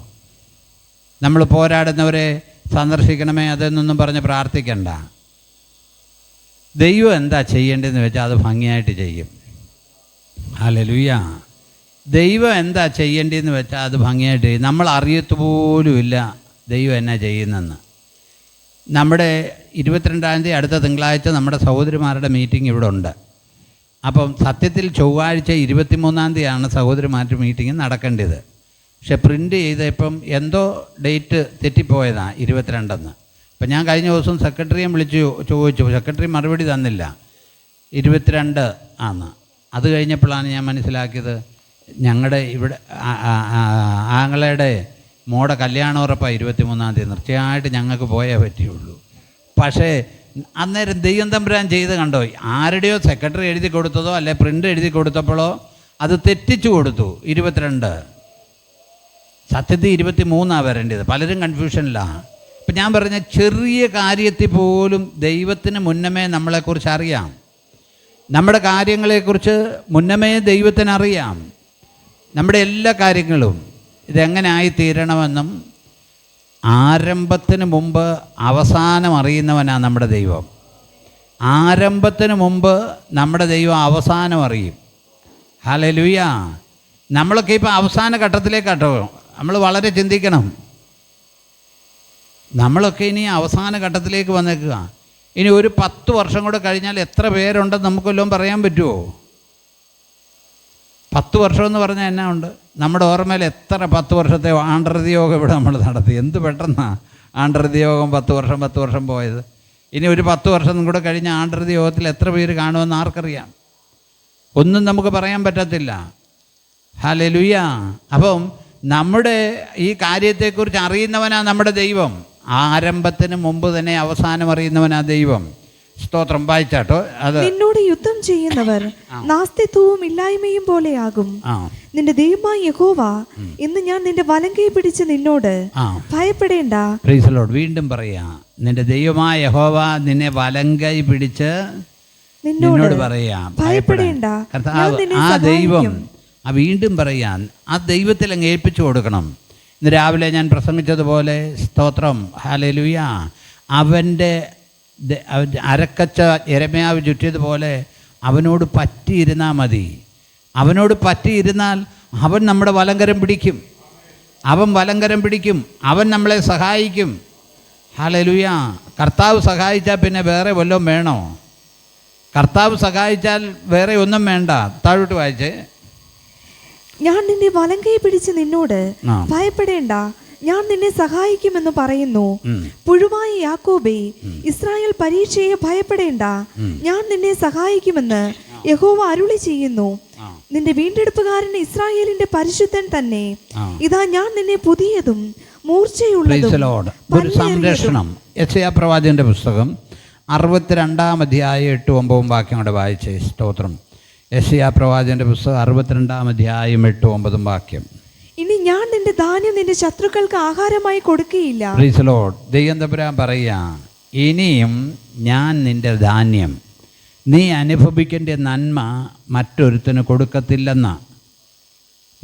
A: നമ്മൾ പോരാടുന്നവരെ സന്ദർശിക്കണമേ അതെന്നൊന്നും പറഞ്ഞ് പ്രാർത്ഥിക്കണ്ട. ദൈവം എന്താ ചെയ്യേണ്ടതെന്ന് വെച്ചാൽ അത് ഭംഗിയായിട്ട് ചെയ്യും. ഹല്ലേലൂയ. ദൈവം എന്താ ചെയ്യേണ്ടതെന്ന് വെച്ചാൽ അത് ഭംഗിയായിട്ട് ചെയ്യും. നമ്മൾ അറിയത്തുപോലുമില്ല ദൈവം എന്നാ ചെയ്യുന്നെന്ന്. നമ്മുടെ 22-ാം തീയതി അടുത്ത തിങ്കളാഴ്ച നമ്മുടെ സഹോദരിമാരുടെ മീറ്റിംഗ് ഇവിടെ ഉണ്ട്. അപ്പം സത്യത്തിൽ ചൊവ്വാഴ്ച 23-ാം തീയതിയാണ് സഹോദരിമാരുടെ മീറ്റിംഗ് നടക്കേണ്ടത്. പക്ഷെ പ്രിൻ്റ് ചെയ്തപ്പം എന്തോ ഡേറ്റ് തെറ്റിപ്പോയതാണ് 22 അപ്പം ഞാൻ കഴിഞ്ഞ ദിവസം സെക്രട്ടറിയെ വിളിച്ച് ചോദിച്ചു. സെക്രട്ടറി മറുപടി തന്നില്ല, 22 ആണ്. അത് കഴിഞ്ഞപ്പോഴാണ് ഞാൻ മനസ്സിലാക്കിയത് ഞങ്ങളുടെ ഇവിടെ ആങ്ങളയുടെ മോടെ കല്യാണം ഉറപ്പാണ് 23-ാം തീയതി. തീർച്ചയായിട്ടും ഞങ്ങൾക്ക് പോയേ പറ്റുള്ളൂ. പക്ഷേ അന്നേരം ദൈവം തമ്പുരാൻ ചെയ്ത് കണ്ടോ, ആരുടെയോ സെക്രട്ടറി എഴുതി കൊടുത്തതോ അല്ലെ പ്രിൻ്റ് എഴുതി കൊടുത്തപ്പോഴോ അത് തെറ്റിച്ചു കൊടുത്തു 22. സത്യത്തിൽ 23 വരേണ്ടത്. പലരും കൺഫ്യൂഷനിലാണ്. അപ്പം ഞാൻ പറഞ്ഞ ചെറിയ കാര്യത്തിൽ പോലും ദൈവത്തിന് മുന്നമേ നമ്മളെക്കുറിച്ച് അറിയാം. നമ്മുടെ കാര്യങ്ങളെക്കുറിച്ച് മുന്നമേ ദൈവത്തിനറിയാം. നമ്മുടെ എല്ലാ കാര്യങ്ങളും ഇതെങ്ങനെ ആയിത്തീരണമെന്നും ആരംഭത്തിന് മുമ്പ് അവസാനം അറിയുന്നവനാണ് നമ്മുടെ ദൈവം. ആരംഭത്തിന് മുമ്പ് നമ്മുടെ ദൈവം അവസാനം അറിയും. ഹല്ലേലൂയ. നമ്മളൊക്കെ ഇപ്പോൾ അവസാന ഘട്ടത്തിലേക്കാട്ടോ. നമ്മൾ വളരെ ചിന്തിക്കണം. നമ്മളൊക്കെ ഇനി അവസാന ഘട്ടത്തിലേക്ക് വന്നേക്കുക. ഇനി ഒരു 10 വർഷം കൂടെ കഴിഞ്ഞാൽ എത്ര പേരുണ്ടെന്ന് നമുക്കെല്ലാം പറയാൻ പറ്റുമോ? 10 വർഷം എന്ന് പറഞ്ഞാൽ എന്നാ ഉണ്ട്? നമ്മുടെ ഓർമ്മയിൽ എത്ര 10 വർഷത്തെ ആണ്ടൃതി യോഗം ഇവിടെ നമ്മൾ നടത്തി. എന്ത് പെട്ടെന്നാണ് ആണ്ടൃതി യോഗം 10 വർഷം പോയത്. ഇനി ഒരു 10 വർഷം കൂടെ കഴിഞ്ഞ ആണ്ടൃതി യോഗത്തിൽ എത്ര പേര് കാണുമെന്ന് ആർക്കറിയാം? ഒന്നും നമുക്ക് പറയാൻ പറ്റത്തില്ല. ഹല്ലേലൂയ. അപ്പം നമ്മുടെ ഈ കാര്യത്തെക്കുറിച്ച് അറിയുന്നവനാണ് നമ്മുടെ ദൈവം. ആരംഭത്തിന് മുമ്പ് തന്നെ അവസാനം അറിയുന്നവനാ ദൈവം. സ്തോത്രം. വായിച്ചാട്ടോ. അത്
B: നിന്നോട് യുദ്ധം ചെയ്യുന്നവർ നാസ്തിത്വവും ഇല്ലായ്മയും പോലെയാകും. നിന്റെ ദൈവമായ യഹോവ ഇന്ന് ഞാൻ നിന്റെ വലങ്കൈ പിടിച്ച് നിന്നോട് ഭയപ്പെടേണ്ട.
A: Price the Lord. വീണ്ടും പറയാ, നിന്റെ ദൈവമായ യഹോവ നിന്നെ വലങ്കൈ പിടിച്ച് നിന്നോട് പറയാ ഭയപ്പെടേണ്ട. ആ ദൈവം വീണ്ടും പറയാൻ ആ ദൈവത്തിൽ അങ്ങ് ഏൽപ്പിച്ചു കൊടുക്കണം. ഇന്ന് രാവിലെ ഞാൻ പ്രസംഗിച്ചതുപോലെ സ്തോത്രം ഹല്ലേലൂയ, അവൻ്റെ അരക്കച്ച യെരമ്യാവ് ചുറ്റിയതുപോലെ അവനോട് പറ്റിയിരുന്നാൽ മതി. അവനോട് പറ്റിയിരുന്നാൽ അവൻ നമ്മുടെ വലങ്കരം പിടിക്കും. അവൻ വലങ്കരം പിടിക്കും. അവൻ നമ്മളെ സഹായിക്കും. ഹല്ലേലൂയ. കർത്താവ് സഹായിച്ചാൽ പിന്നെ വേറെ വല്ലതും വേണോ? കർത്താവ് സഹായിച്ചാൽ വേറെ ഒന്നും വേണ്ട. താഴോട്ട് വായിച്ചേ.
B: ഞാൻ നിന്നെ വലങ്കൈ പിടിച്ച് നിന്നോട് ഭയപ്പെടേണ്ട, ഞാൻ നിന്നെ സഹായിക്കുമെന്ന് പറയുന്നു. പുഴുവായ യാക്കോബേ, ഇസ്രായേൽ പരീക്ഷയെ ഭയപ്പെടേണ്ട, ഞാൻ നിന്നെ സഹായിക്കുമെന്ന് യഹോവ അരുളി ചെയ്യുന്നു. നിന്റെ വീണ്ടെടുപ്പുകാരൻ ഇസ്രായേലിന്റെ പരിശുദ്ധൻ തന്നെ. ഇതാ ഞാൻ നിന്നെ പുതിയതും മൂർച്ചയുള്ളതും
A: ഒരു സംരക്ഷണം. യെശയ്യാ പ്രവാചകന്റെ പുസ്തകം 62-ാം അധ്യായം 8-9 വാക്യം കൂടെ വായിച്ചേ. സ്തോത്രം. യെശയ്യാ പ്രവാചകന്റെ പുസ്തകം 62-ാം അധ്യായം 8-9 വാക്യം.
B: ഇനി ഞാൻ നിന്റെ ധാന്യം നിന്റെ ശത്രുക്കൾക്ക് ആഹാരമായി കൊടുക്കുകയില്ല.
A: Praise the lord. ദൈവം തമ്പുരാൻ പറയാ, ഇനിയും ഞാൻ നിന്റെ ധാന്യം, നീ അനുഭവിക്കേണ്ട നന്മ മറ്റൊരുത്തന് കൊടുക്കത്തില്ലെന്ന.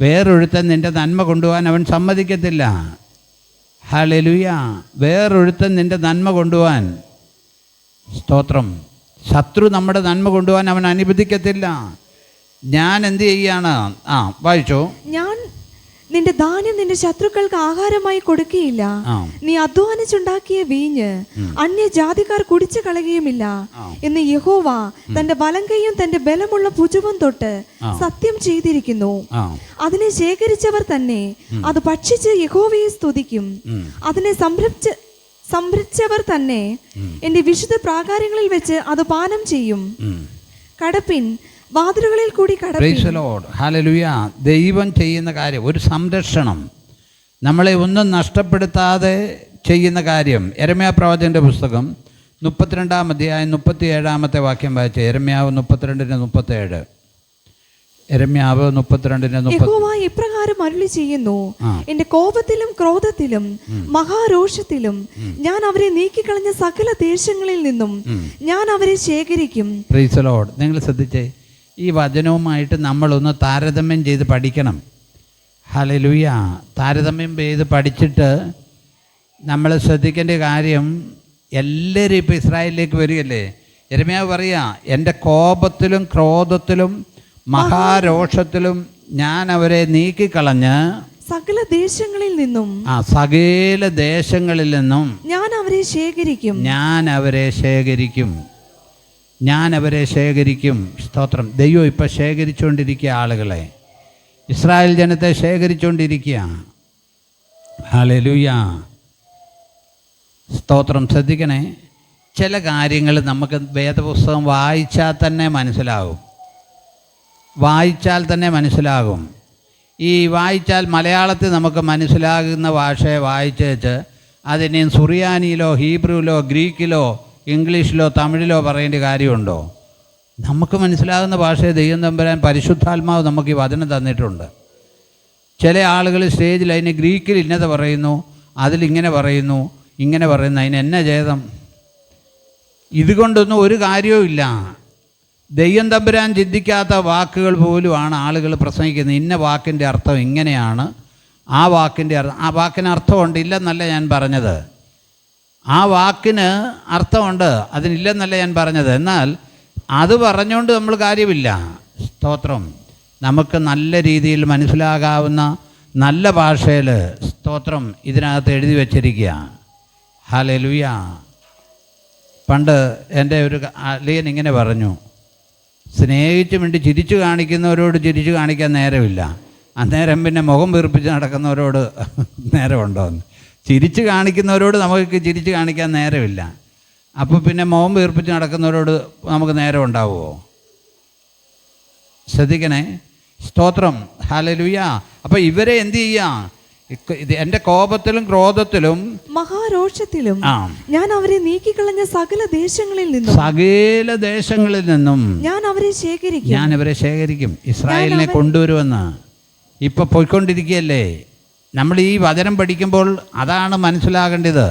A: വേറൊരുത്തൻ നിന്റെ നന്മ കൊണ്ടുപോകാൻ അവൻ സമ്മതിക്കത്തില്ല. ഹല്ലേലൂയ. വേറൊരുത്തൻ നിന്റെ നന്മ കൊണ്ടുപോകാൻ, സ്തോത്രം, ശത്രു നമ്മുടെ നന്മ കൊണ്ടുപോകാൻ അവൻ അനുവദിക്കത്തില്ല. ഞാൻ എന്ത് ചെയ്യാണ്? വായിച്ചോ.
B: ഞാൻ നിന്റെ ധാന്യം നിന്റെ ശത്രുക്കൾക്ക് ആഹാരമായി കൊടുക്കുകയില്ല. നീ അധ്വാനിച്ചുണ്ടാക്കിയ വീഞ്ഞ് അന്യജാതിക്കാർ കുടിച്ചു കളയുകയുമില്ല എന്ന് യഹോവ തന്റെ വലങ്കയും തന്റെ ബലമുള്ള ഭുജവും തൊട്ട് സത്യം ചെയ്തിരിക്കുന്നു. അതിനെ ശേഖരിച്ചവർ തന്നെ അത് ഭക്ഷിച്ച് യഹോവയെ സ്തുതിക്കും. അതിനെ സംരക്ഷിച്ചവർ തന്നെ എന്റെ വിശുദ്ധ പ്രാകാരങ്ങളിൽ വെച്ച് അത് പാനം ചെയ്യും. കടപ്പിൻ, വാതിലുകളിൽ കൂടി കടപ്പിൻ.
A: Praise the lord. ഹല്ലേലൂയ. ദൈവം ചെയ്യുന്ന കാര്യം ഒരു സംരക്ഷണം, നമ്മളെ ഒന്നും നഷ്ടപ്പെടുത്താതെ ചെയ്യുന്ന കാര്യം. യെരമ്യാ പ്രവാചകന്റെ പുസ്തകം 32-ാം അധ്യായം 37-ാമത്തെ വാക്യം വായിച്ച. യെരമ്യാവ് 32:37. യെരമ്യാവ് 32:37.
B: യഹോവ ഇപ്രകാരം അരുളി ചെയ്യുന്നു, എന്റെ കോപത്തിലും ക്രോധത്തിലും മഹാരോഷത്തിലും ഞാൻ അവരെ നീക്കിക്കളഞ്ഞ സകല ദേശങ്ങളിൽ നിന്നും ഞാൻ അവരെ ശേഖരിക്കും.
A: Price the Lord. നിങ്ങൾ ശ്രദ്ധിച്ചേ, ഈ വചനവുമായിട്ട് നമ്മളൊന്ന് താരതമ്യം ചെയ്ത് പഠിക്കണം. ഹല്ലേലൂയ. താരതമ്യം ചെയ്ത് പഠിച്ചിട്ട് നമ്മൾ ശ്രദ്ധിക്കേണ്ട കാര്യം, എല്ലാവരും ഇപ്പോൾ ഇസ്രായേലിലേക്ക് വരികയല്ലേ. യെരമ്യാവ് പറയാ, എൻ്റെ കോപത്തിലും ക്രോധത്തിലും മഹാരോഷത്തിലും ഞാൻ അവരെ നീക്കിക്കളഞ്ഞ്
B: സകല ദേശങ്ങളിൽ നിന്നും
A: സകല ദേശങ്ങളിൽ നിന്നും
B: ഞാൻ അവരെ ശേഖരിക്കും.
A: ഞാൻ അവരെ ശേഖരിക്കും. സ്തോത്രം. ദൈവം ഇപ്പം ശേഖരിച്ചുകൊണ്ടിരിക്കുക ആളുകളെ, ഇസ്രായേൽ ജനത്തെ ശേഖരിച്ചുകൊണ്ടിരിക്കുക. ഹല്ലേലൂയ, സ്തോത്രം. ശ്രദ്ധിക്കണേ, ചില കാര്യങ്ങൾ നമുക്ക് വേദപുസ്തകം വായിച്ചാൽ തന്നെ മനസ്സിലാകും. ഈ വായിച്ചാൽ മലയാളത്തിൽ നമുക്ക് മനസ്സിലാകുന്ന ഭാഷയെ വായിച്ചേച്ച് അതിനെയും സുറിയാനിയിലോ ഹീബ്രുവിലോ ഗ്രീക്കിലോ ഇംഗ്ലീഷിലോ തമിഴിലോ പറയേണ്ട കാര്യമുണ്ടോ? നമുക്ക് മനസ്സിലാകുന്ന ഭാഷയെ ദൈവം തമ്പുരാൻ പരിശുദ്ധാത്മാവ് നമുക്ക് ഈ വചനം തന്നിട്ടുണ്ട്. ചില ആളുകൾ സ്റ്റേജിൽ അതിന് ഗ്രീക്കിൽ ഇന്നത് പറയുന്നു, അതിലിങ്ങനെ പറയുന്നു, ഇങ്ങനെ പറയുന്നു. അതിന് എന്നാ ഛേദം? ഇതുകൊണ്ടൊന്നും ഒരു കാര്യവുമില്ല. ദൈവം തമ്പുരാൻ ചിന്തിക്കാത്ത വാക്കുകൾ പോലുമാണ് ആളുകൾ പ്രസംഗിക്കുന്നത്. ഇന്ന വാക്കിൻ്റെ അർത്ഥം ഇങ്ങനെയാണ്, ആ വാക്കിന് അർത്ഥമുണ്ട്, ഇല്ലെന്നല്ല ഞാൻ പറഞ്ഞത്. ആ വാക്കിന് അർത്ഥമുണ്ട്, അതിനില്ലെന്നല്ല ഞാൻ പറഞ്ഞത്. എന്നാൽ അത് പറഞ്ഞുകൊണ്ട് നമ്മൾ കാര്യമില്ല. സ്തോത്രം. നമുക്ക് നല്ല രീതിയിൽ മനസ്സിലാകാവുന്ന നല്ല ഭാഷയിൽ സ്തോത്രം ഇതിനകത്ത് എഴുതി വച്ചിരിക്കുക. ഹല്ലേലൂയ. പണ്ട് എൻ്റെ ഒരു അളിയൻ ഇങ്ങനെ പറഞ്ഞു, സ്നേഹിച്ചു വേണ്ടി ചിരിച്ചു കാണിക്കുന്നവരോട് ചിരിച്ചു കാണിക്കാൻ നേരമില്ല, അന്നേരം പിന്നെ മുഖം വീർപ്പിച്ച് നടക്കുന്നവരോട് നേരമുണ്ടോയെന്ന്. ചിരിച്ചു കാണിക്കുന്നവരോട് നമുക്ക് ചിരിച്ചു കാണിക്കാൻ നേരമില്ല, അപ്പോൾ പിന്നെ മുഖം വീർപ്പിച്ച് നടക്കുന്നവരോട് നമുക്ക് നേരം ഉണ്ടാവുമോ? ശ്രദ്ധിക്കണേ. സ്തോത്രം. ഹല്ലേലൂയ. അപ്പോൾ ഇവരെ എന്ത് ചെയ്യാം? എൻ്റെ കോപത്തിലും ക്രോധത്തിലും
B: മഹാരോഷത്തിലും ഞാൻ അവരെ നീക്കിക്കളഞ്ഞ സകല ദേശങ്ങളിൽ നിന്നും ഞാൻ അവരെ ശേഖരിക്കും. ഇസ്രായേലിനെ കൊണ്ടുവരുമെന്ന് ഇപ്പൊ പോയിക്കൊണ്ടിരിക്കുകയല്ലേ. നമ്മൾ ഈ വചനം പഠിക്കുമ്പോൾ അതാണ് മനസ്സിലാകേണ്ടത്.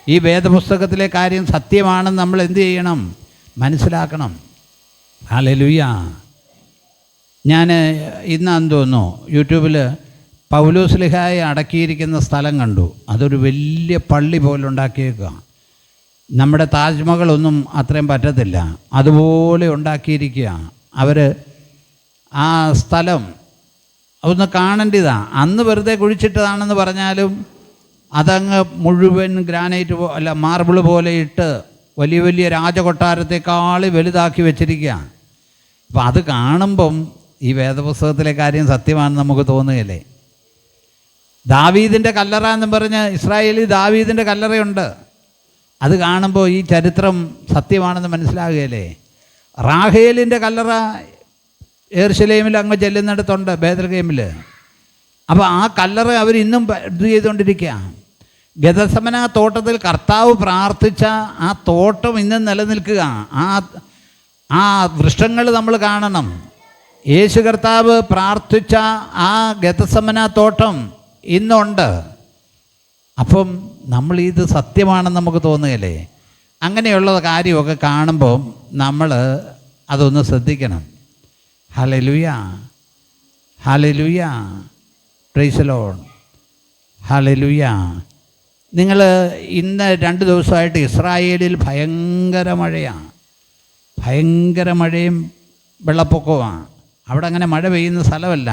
B: ഈ വേദപുസ്തകത്തിലെ കാര്യം സത്യമാണെന്ന് നമ്മൾ എന്ത് ചെയ്യണം? മനസ്സിലാക്കണം. ഹല്ലേലൂയ. ഞാൻ ഇന്നാന്ന് തോന്നുന്നു യൂട്യൂബിൽ പൗലോസ്ലിഹായെ അടക്കിയിരിക്കുന്ന സ്ഥലം കണ്ടു. അതൊരു വലിയ പള്ളി പോലെ ഉണ്ടാക്കിയേക്കുക. നമ്മുടെ താജ്മഹലൊന്നും അത്രയും പറ്റത്തില്ല, അതുപോലെ ഉണ്ടാക്കിയിരിക്കുക. അവർ ആ സ്ഥലം ഒന്ന് കാണേണ്ടതാണ്. അന്ന് വെറുതെ കുഴിച്ചിട്ടതാണെന്ന് പറഞ്ഞാലും അതങ്ങ് മുഴുവൻ ഗ്രാനൈറ്റ് മാർബിൾ പോലെ ഇട്ട് വലിയ വലിയ രാജകൊട്ടാരത്തെക്കാൾ വലുതാക്കി വെച്ചിരിക്കുക. അപ്പം അത് കാണുമ്പം ഈ വേദപുസ്തകത്തിലെ കാര്യം സത്യമാണെന്ന് നമുക്ക് തോന്നുകയല്ലേ. ദാവീദിൻ്റെ കല്ലറ എന്ന് പറഞ്ഞ് ഇസ്രായേലിൽ ദാവീദിൻ്റെ കല്ലറയുണ്ട്. അത് കാണുമ്പോൾ ഈ ചരിത്രം സത്യമാണെന്ന് മനസ്സിലാകുകയല്ലേ. റാഹേലിൻ്റെ കല്ലറ യെരുശലേമിൽ അങ്ങ് ചെല്ലുന്നിടത്തുണ്ട്, ബേത്ലഹേമിൽ. അപ്പോൾ ആ കല്ലറ അവർ ഇന്നും ഇത് ചെയ്തുകൊണ്ടിരിക്കുക. ഗെത്സമന തോട്ടത്തിൽ കർത്താവ് പ്രാർത്ഥിച്ച ആ തോട്ടം ഇന്നും നിലനിൽക്കുക. ആ വൃക്ഷങ്ങൾ നമ്മൾ കാണണം. യേശു കർത്താവ് പ്രാർത്ഥിച്ച ആ ഗെത്സമന തോട്ടം ഇന്നുണ്ട്. അപ്പം നമ്മൾ ഇത് സത്യമാണെന്ന് നമുക്ക് തോന്നുകയല്ലേ. അങ്ങനെയുള്ള കാര്യമൊക്കെ കാണുമ്പോൾ നമ്മൾ അതൊന്ന് ശ്രദ്ധിക്കണം. Hallelujah, hallelujah, price the lord, hallelujah. നിങ്ങൾ ഇന്ന് 2 ദിവസമായിട്ട് ഇസ്രായേലിൽ ഭയങ്കര മഴയാണ്, ഭയങ്കര മഴയും വെള്ളപ്പൊക്കവുമാണ്. അവിടെ അങ്ങനെ മഴ പെയ്യുന്ന സ്ഥലമല്ല.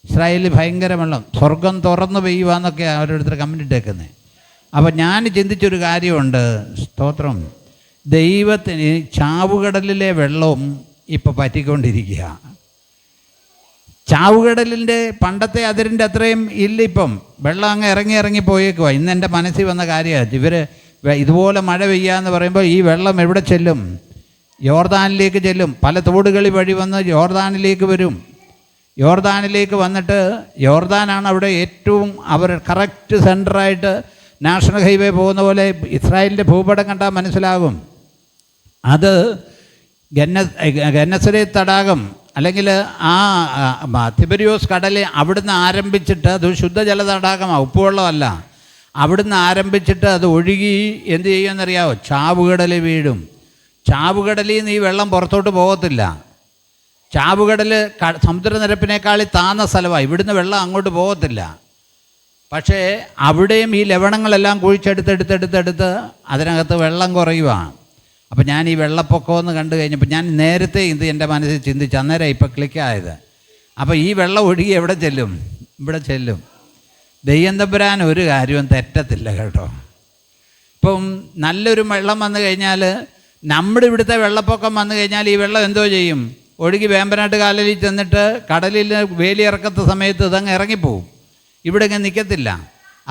B: ഇസ്രായേലിൽ ഭയങ്കര വെള്ളം, സ്വർഗം തുറന്ന് പെയ്യുവാന്നൊക്കെ ഓരോരുത്തർ കമൻ്റ് ഇട്ടേക്കുന്നത്. അപ്പം ഞാൻ ചിന്തിച്ചൊരു കാര്യമുണ്ട്. സ്തോത്രം. ദൈവത്തിന് ചാവുകടലിലെ വെള്ളവും ഇപ്പോൾ പറ്റിക്കൊണ്ടിരിക്കുക. ചാവുകടലിൻ്റെ പണ്ടത്തെ അതിരിൻ്റെ അത്രയും ഇല്ല ഇപ്പം. വെള്ളം അങ്ങ് ഇറങ്ങി പോയേക്കുക. ഇന്ന് എൻ്റെ മനസ്സിൽ വന്ന കാര്യമാണ്, ഇവർ ഇതുപോലെ മഴ പെയ്യാന്ന് പറയുമ്പോൾ ഈ വെള്ളം എവിടെ ചെല്ലും? യോർദാനിലേക്ക് ചെല്ലും. പല തോടുകളി വഴി വന്ന് യോർദാനിലേക്ക് വരും. യോർദാനിലേക്ക് വന്നിട്ട് യോർദാനാണ് അവിടെ ഏറ്റവും അവർ കറക്റ്റ് സെൻറ്ററായിട്ട് നാഷണൽ ഹൈവേ പോകുന്ന പോലെ ഇസ്രായേലിൻ്റെ ഭൂപടം കണ്ടാൽ മനസ്സിലാകും. അത് ഗന്നസരേത്ത് തടാകം അല്ലെങ്കിൽ ആ തിബരിയോസ് കടൽ അവിടുന്ന് ആരംഭിച്ചിട്ട്, അത് ശുദ്ധജല തടാകമാണ്, ഉപ്പുവെള്ളമല്ല. അവിടുന്ന് ആരംഭിച്ചിട്ട് അത് ഒഴുകി എന്ത് ചെയ്യുമെന്നറിയാമോ? ചാവുകടലിൽ വീഴും. ചാവുകടലിൽ നിന്ന് ഈ വെള്ളം പുറത്തോട്ട് പോകത്തില്ല. ചാവുകടൽ സമുദ്രനിരപ്പിനേക്കാൾ താന്ന സ്ഥലമാണ്. ഇവിടുന്ന് വെള്ളം അങ്ങോട്ട് പോകത്തില്ല. പക്ഷേ അവിടെയും ഈ ലവണങ്ങളെല്ലാം കുഴിച്ചെടുത്തെടുത്തെടുത്തെടുത്ത് അതിനകത്ത് വെള്ളം കുറയുവാണ്. അപ്പോൾ ഞാൻ ഈ വെള്ളപ്പൊക്കമെന്ന് കണ്ടു കഴിഞ്ഞപ്പോൾ ഞാൻ നേരത്തെ ഇത് എൻ്റെ മനസ്സിൽ ചിന്തിച്ച്, അന്നേരം ഇപ്പോൾ ക്ലിക്കായത്. അപ്പോൾ ഈ വെള്ളം ഒഴുകി എവിടെ ചെല്ലും? ഇവിടെ ചെല്ലും.
A: ദൈവം തമ്പുരാൻ ഒരു കാര്യവും തെറ്റത്തില്ല കേട്ടോ. ഇപ്പം നല്ലൊരു വെള്ളം വന്നു കഴിഞ്ഞാൽ, നമ്മുടെ ഇവിടുത്തെ വെള്ളപ്പൊക്കം വന്നു കഴിഞ്ഞാൽ ഈ വെള്ളം എന്തോ ചെയ്യും? ഒഴുകി വേമ്പനാട്ട് കായലിൽ ചെന്നിട്ട് കടലിൽ വേലിയിറക്കത്ത സമയത്ത് ഇതങ്ങ് ഇറങ്ങിപ്പോവും. ഇവിടെ ഇങ്ങനെ നിൽക്കത്തില്ല.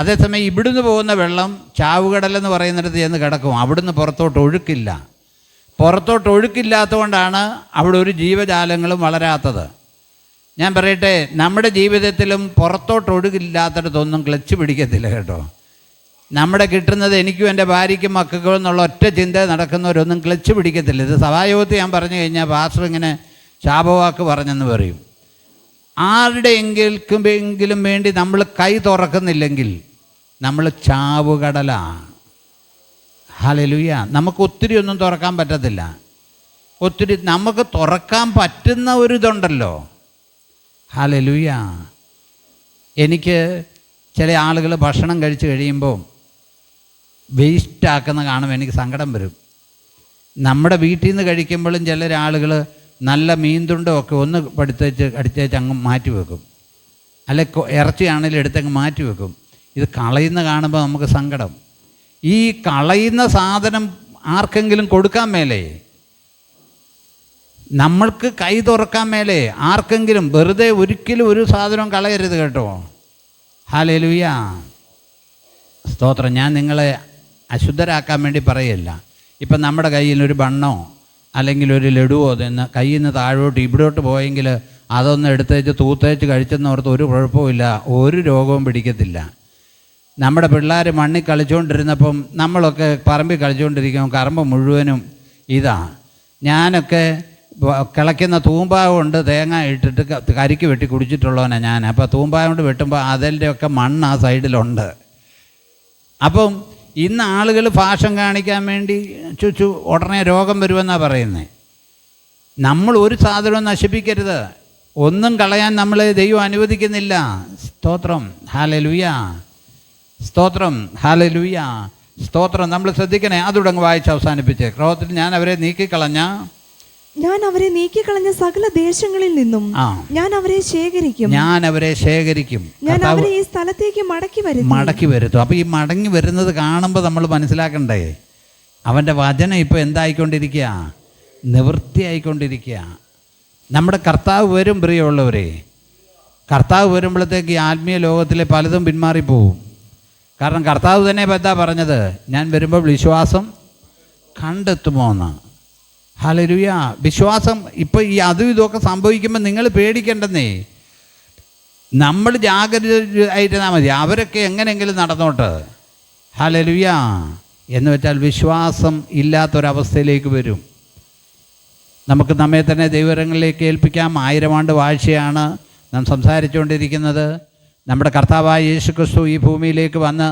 A: അതേസമയം ഇവിടുന്ന് പോകുന്ന വെള്ളം ചാവുകടലെന്ന് പറയുന്നിടത്ത് ചെന്ന് കിടക്കും. അവിടുന്ന് പുറത്തോട്ട് ഒഴുക്കില്ല. പുറത്തോട്ട് ഒഴുക്കില്ലാത്തതുകൊണ്ടാണ് അവിടെ ഒരു ജീവജാലങ്ങളും വളരാത്തത്. ഞാൻ പറയട്ടെ, നമ്മുടെ ജീവിതത്തിലും പുറത്തോട്ട് ഒഴുകില്ലാത്തടത്തൊന്നും ക്ലച്ച് പിടിക്കത്തില്ല കേട്ടോ. നമ്മുടെ കിട്ടുന്നത് എനിക്കും എൻ്റെ ഭാര്യയ്ക്കും മക്കൾക്കും എന്നുള്ള ഒറ്റ ചിന്ത നടക്കുന്നവരൊന്നും ക്ലച്ച് പിടിക്കത്തില്ല. ഇത് സഭായോഗത്തിൽ ഞാൻ പറഞ്ഞു കഴിഞ്ഞാൽ പാസ്റ്റർ ഇങ്ങനെ ശാപവാക്ക് പറഞ്ഞെന്ന് പറയും. ആരുടെയെങ്കിലും വേണ്ടി നമ്മൾ കൈ തുറക്കുന്നില്ലെങ്കിൽ നമ്മൾ ചാവുകടലാണ്. ഹല്ലേലൂയ. നമുക്ക് ഒത്തിരി ഒന്നും തുറക്കാൻ പറ്റത്തില്ല. ഒത്തിരി നമുക്ക് തുറക്കാൻ പറ്റുന്ന ഒരിതുണ്ടല്ലോ. ഹല്ലേലൂയ. എനിക്ക് ചില ആളുകൾ ഭക്ഷണം കഴിച്ച് കഴിയുമ്പോൾ വേസ്റ്റാക്കുന്ന കാണുമ്പോൾ എനിക്ക് സങ്കടം വരും. നമ്മുടെ വീട്ടിൽ നിന്ന് കഴിക്കുമ്പോഴും ചില ആളുകൾ നല്ല മീൻതുണ്ടോ ഒക്കെ ഒന്ന് അടിച്ചേച്ച് അങ്ങ് മാറ്റി വെക്കും. അല്ലെ ഇറച്ചിയാണെങ്കിലും എടുത്തങ്ങ് മാറ്റി വെക്കും. ഇത് കളയുന്ന കാണുമ്പോൾ നമുക്ക് സങ്കടം. ഈ കളയുന്ന സാധനം ആർക്കെങ്കിലും കൊടുക്കാൻ മേലേ? നമ്മൾക്ക് കൈ തുറക്കാൻ മേലേ? ആർക്കെങ്കിലും വെറുതെ ഒരിക്കലും ഒരു സാധനവും കളയരുത് കേട്ടോ. ഹല്ലേലൂയ. സ്തോത്രം. ഞാൻ നിങ്ങളെ അശുദ്ധരാക്കാൻ വേണ്ടി പറയല്ല. ഇപ്പം നമ്മുടെ കയ്യിൽ ഒരു ബണ്ണോ അല്ലെങ്കിൽ ഒരു ലഡുവോ തന്നെ കയ്യിൽ നിന്ന് താഴോട്ട് ഇവിടോട്ട് പോയെങ്കിൽ അതൊന്ന് എടുത്തേച്ച് തൂത്തേച്ച് കഴിച്ചെന്നോർത്ത് ഒരു കുഴപ്പമില്ല, ഒരു രോഗവും പിടിക്കത്തില്ല. നമ്മുടെ പിള്ളേർ മണ്ണിൽ കളിച്ചുകൊണ്ടിരുന്നപ്പം നമ്മളൊക്കെ പറമ്പിൽ കളിച്ചുകൊണ്ടിരിക്കുമ്പോൾ പറമ്പ് മുഴുവനും ഇതാ. ഞാനൊക്കെ കിളയ്ക്കുന്ന തൂമ്പായ കൊണ്ട് തേങ്ങ ഇട്ടിട്ട് കരിക്ക് വെട്ടി കുടിച്ചിട്ടുള്ളവനാണ് ഞാൻ. അപ്പോൾ തൂമ്പായ കൊണ്ട് വെട്ടുമ്പോൾ അതിൻ്റെയൊക്കെ മണ്ണ് ആ സൈഡിലുണ്ട്. അപ്പം ഇന്ന് ആളുകൾ ഫാഷൻ കാണിക്കാൻ വേണ്ടി ചുച്ചു ഉടനെ രോഗം വരുമെന്നാണ് പറയുന്നത്. നമ്മൾ ഒരു സാധനവും നശിപ്പിക്കരുത്. ഒന്നും കളയാൻ നമ്മളെ ദൈവം അനുവദിക്കുന്നില്ല. സ്തോത്രം. ഹല്ലേലൂയ. സ്തോത്രം. ഹല്ലേലൂയ. സ്തോത്രം. നമ്മൾ ശ്രദ്ധിക്കണേ. അതുടങ്ങ് വായിച്ച് അവസാനിപ്പിച്ച്. ക്രോധത്തിൽ ഞാൻ അവരെ നീക്കിക്കളഞ്ഞ
B: സകല ദേശങ്ങളിൽ നിന്നും ഞാൻ അവരെ ശേഖരിക്കും.
A: ഞാൻ
B: അവരെ ഈ സ്ഥലത്തേക്ക് മടക്കി
A: വരുത്തും. അപ്പോൾ ഈ മടങ്ങി വരുന്നത് കാണുമ്പോൾ നമ്മൾ മനസ്സിലാക്കണ്ടേ, അവൻ്റെ വചനം ഇപ്പോൾ എന്തായിക്കൊണ്ടിരിക്കുക? നിവൃത്തിയായിക്കൊണ്ടിരിക്കുക. നമ്മുടെ കർത്താവ് വരും. പ്രിയമുള്ളവരെ, കർത്താവ് വരുമ്പോഴത്തേക്ക് ഈ ആത്മീയ ലോകത്തിലെ പലതും പിന്മാറിപ്പോവും. കാരണം കർത്താവ് തന്നെ ഇപ്പോൾ എന്താ പറഞ്ഞത്? ഞാൻ വരുമ്പോൾ വിശ്വാസം കണ്ടെത്തുമോ എന്ന്. ഹല്ലേലൂയ. വിശ്വാസം. ഇപ്പോൾ ഈ അതും ഇതൊക്കെ സംഭവിക്കുമ്പോൾ നിങ്ങൾ പേടിക്കേണ്ടെന്നേ. നമ്മൾ ജാഗ്രതയായിരുന്നാൽ മതി. അവരൊക്കെ എങ്ങനെയെങ്കിലും നടന്നോട്ട്. ഹല്ലേലൂയ. എന്ന് വെച്ചാൽ വിശ്വാസം ഇല്ലാത്തൊരവസ്ഥയിലേക്ക് വരും. നമുക്ക് നമ്മെ തന്നെ ദൈവങ്ങളിലേക്ക് ഏൽപ്പിക്കാം. 1000 ആണ്ട് വാഴ്ചയാണ് നാം സംസാരിച്ചുകൊണ്ടിരിക്കുന്നത്. നമ്മുടെ കർത്താവായ യേശുക്രിസ്തു ഈ ഭൂമിയിലേക്ക് വന്ന്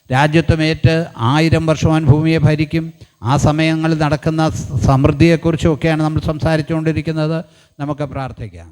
A: രാജ്യത്വമേറ്റ് 1000 വർഷം അവൻ ഭൂമിയെ ഭരിക്കും. ആ സമയങ്ങളിൽ നടക്കുന്ന സമൃദ്ധിയെക്കുറിച്ചൊക്കെയാണ് നമ്മൾ സംസാരിച്ചുകൊണ്ടിരിക്കുന്നത്. നമുക്ക് പ്രാർത്ഥിക്കാം.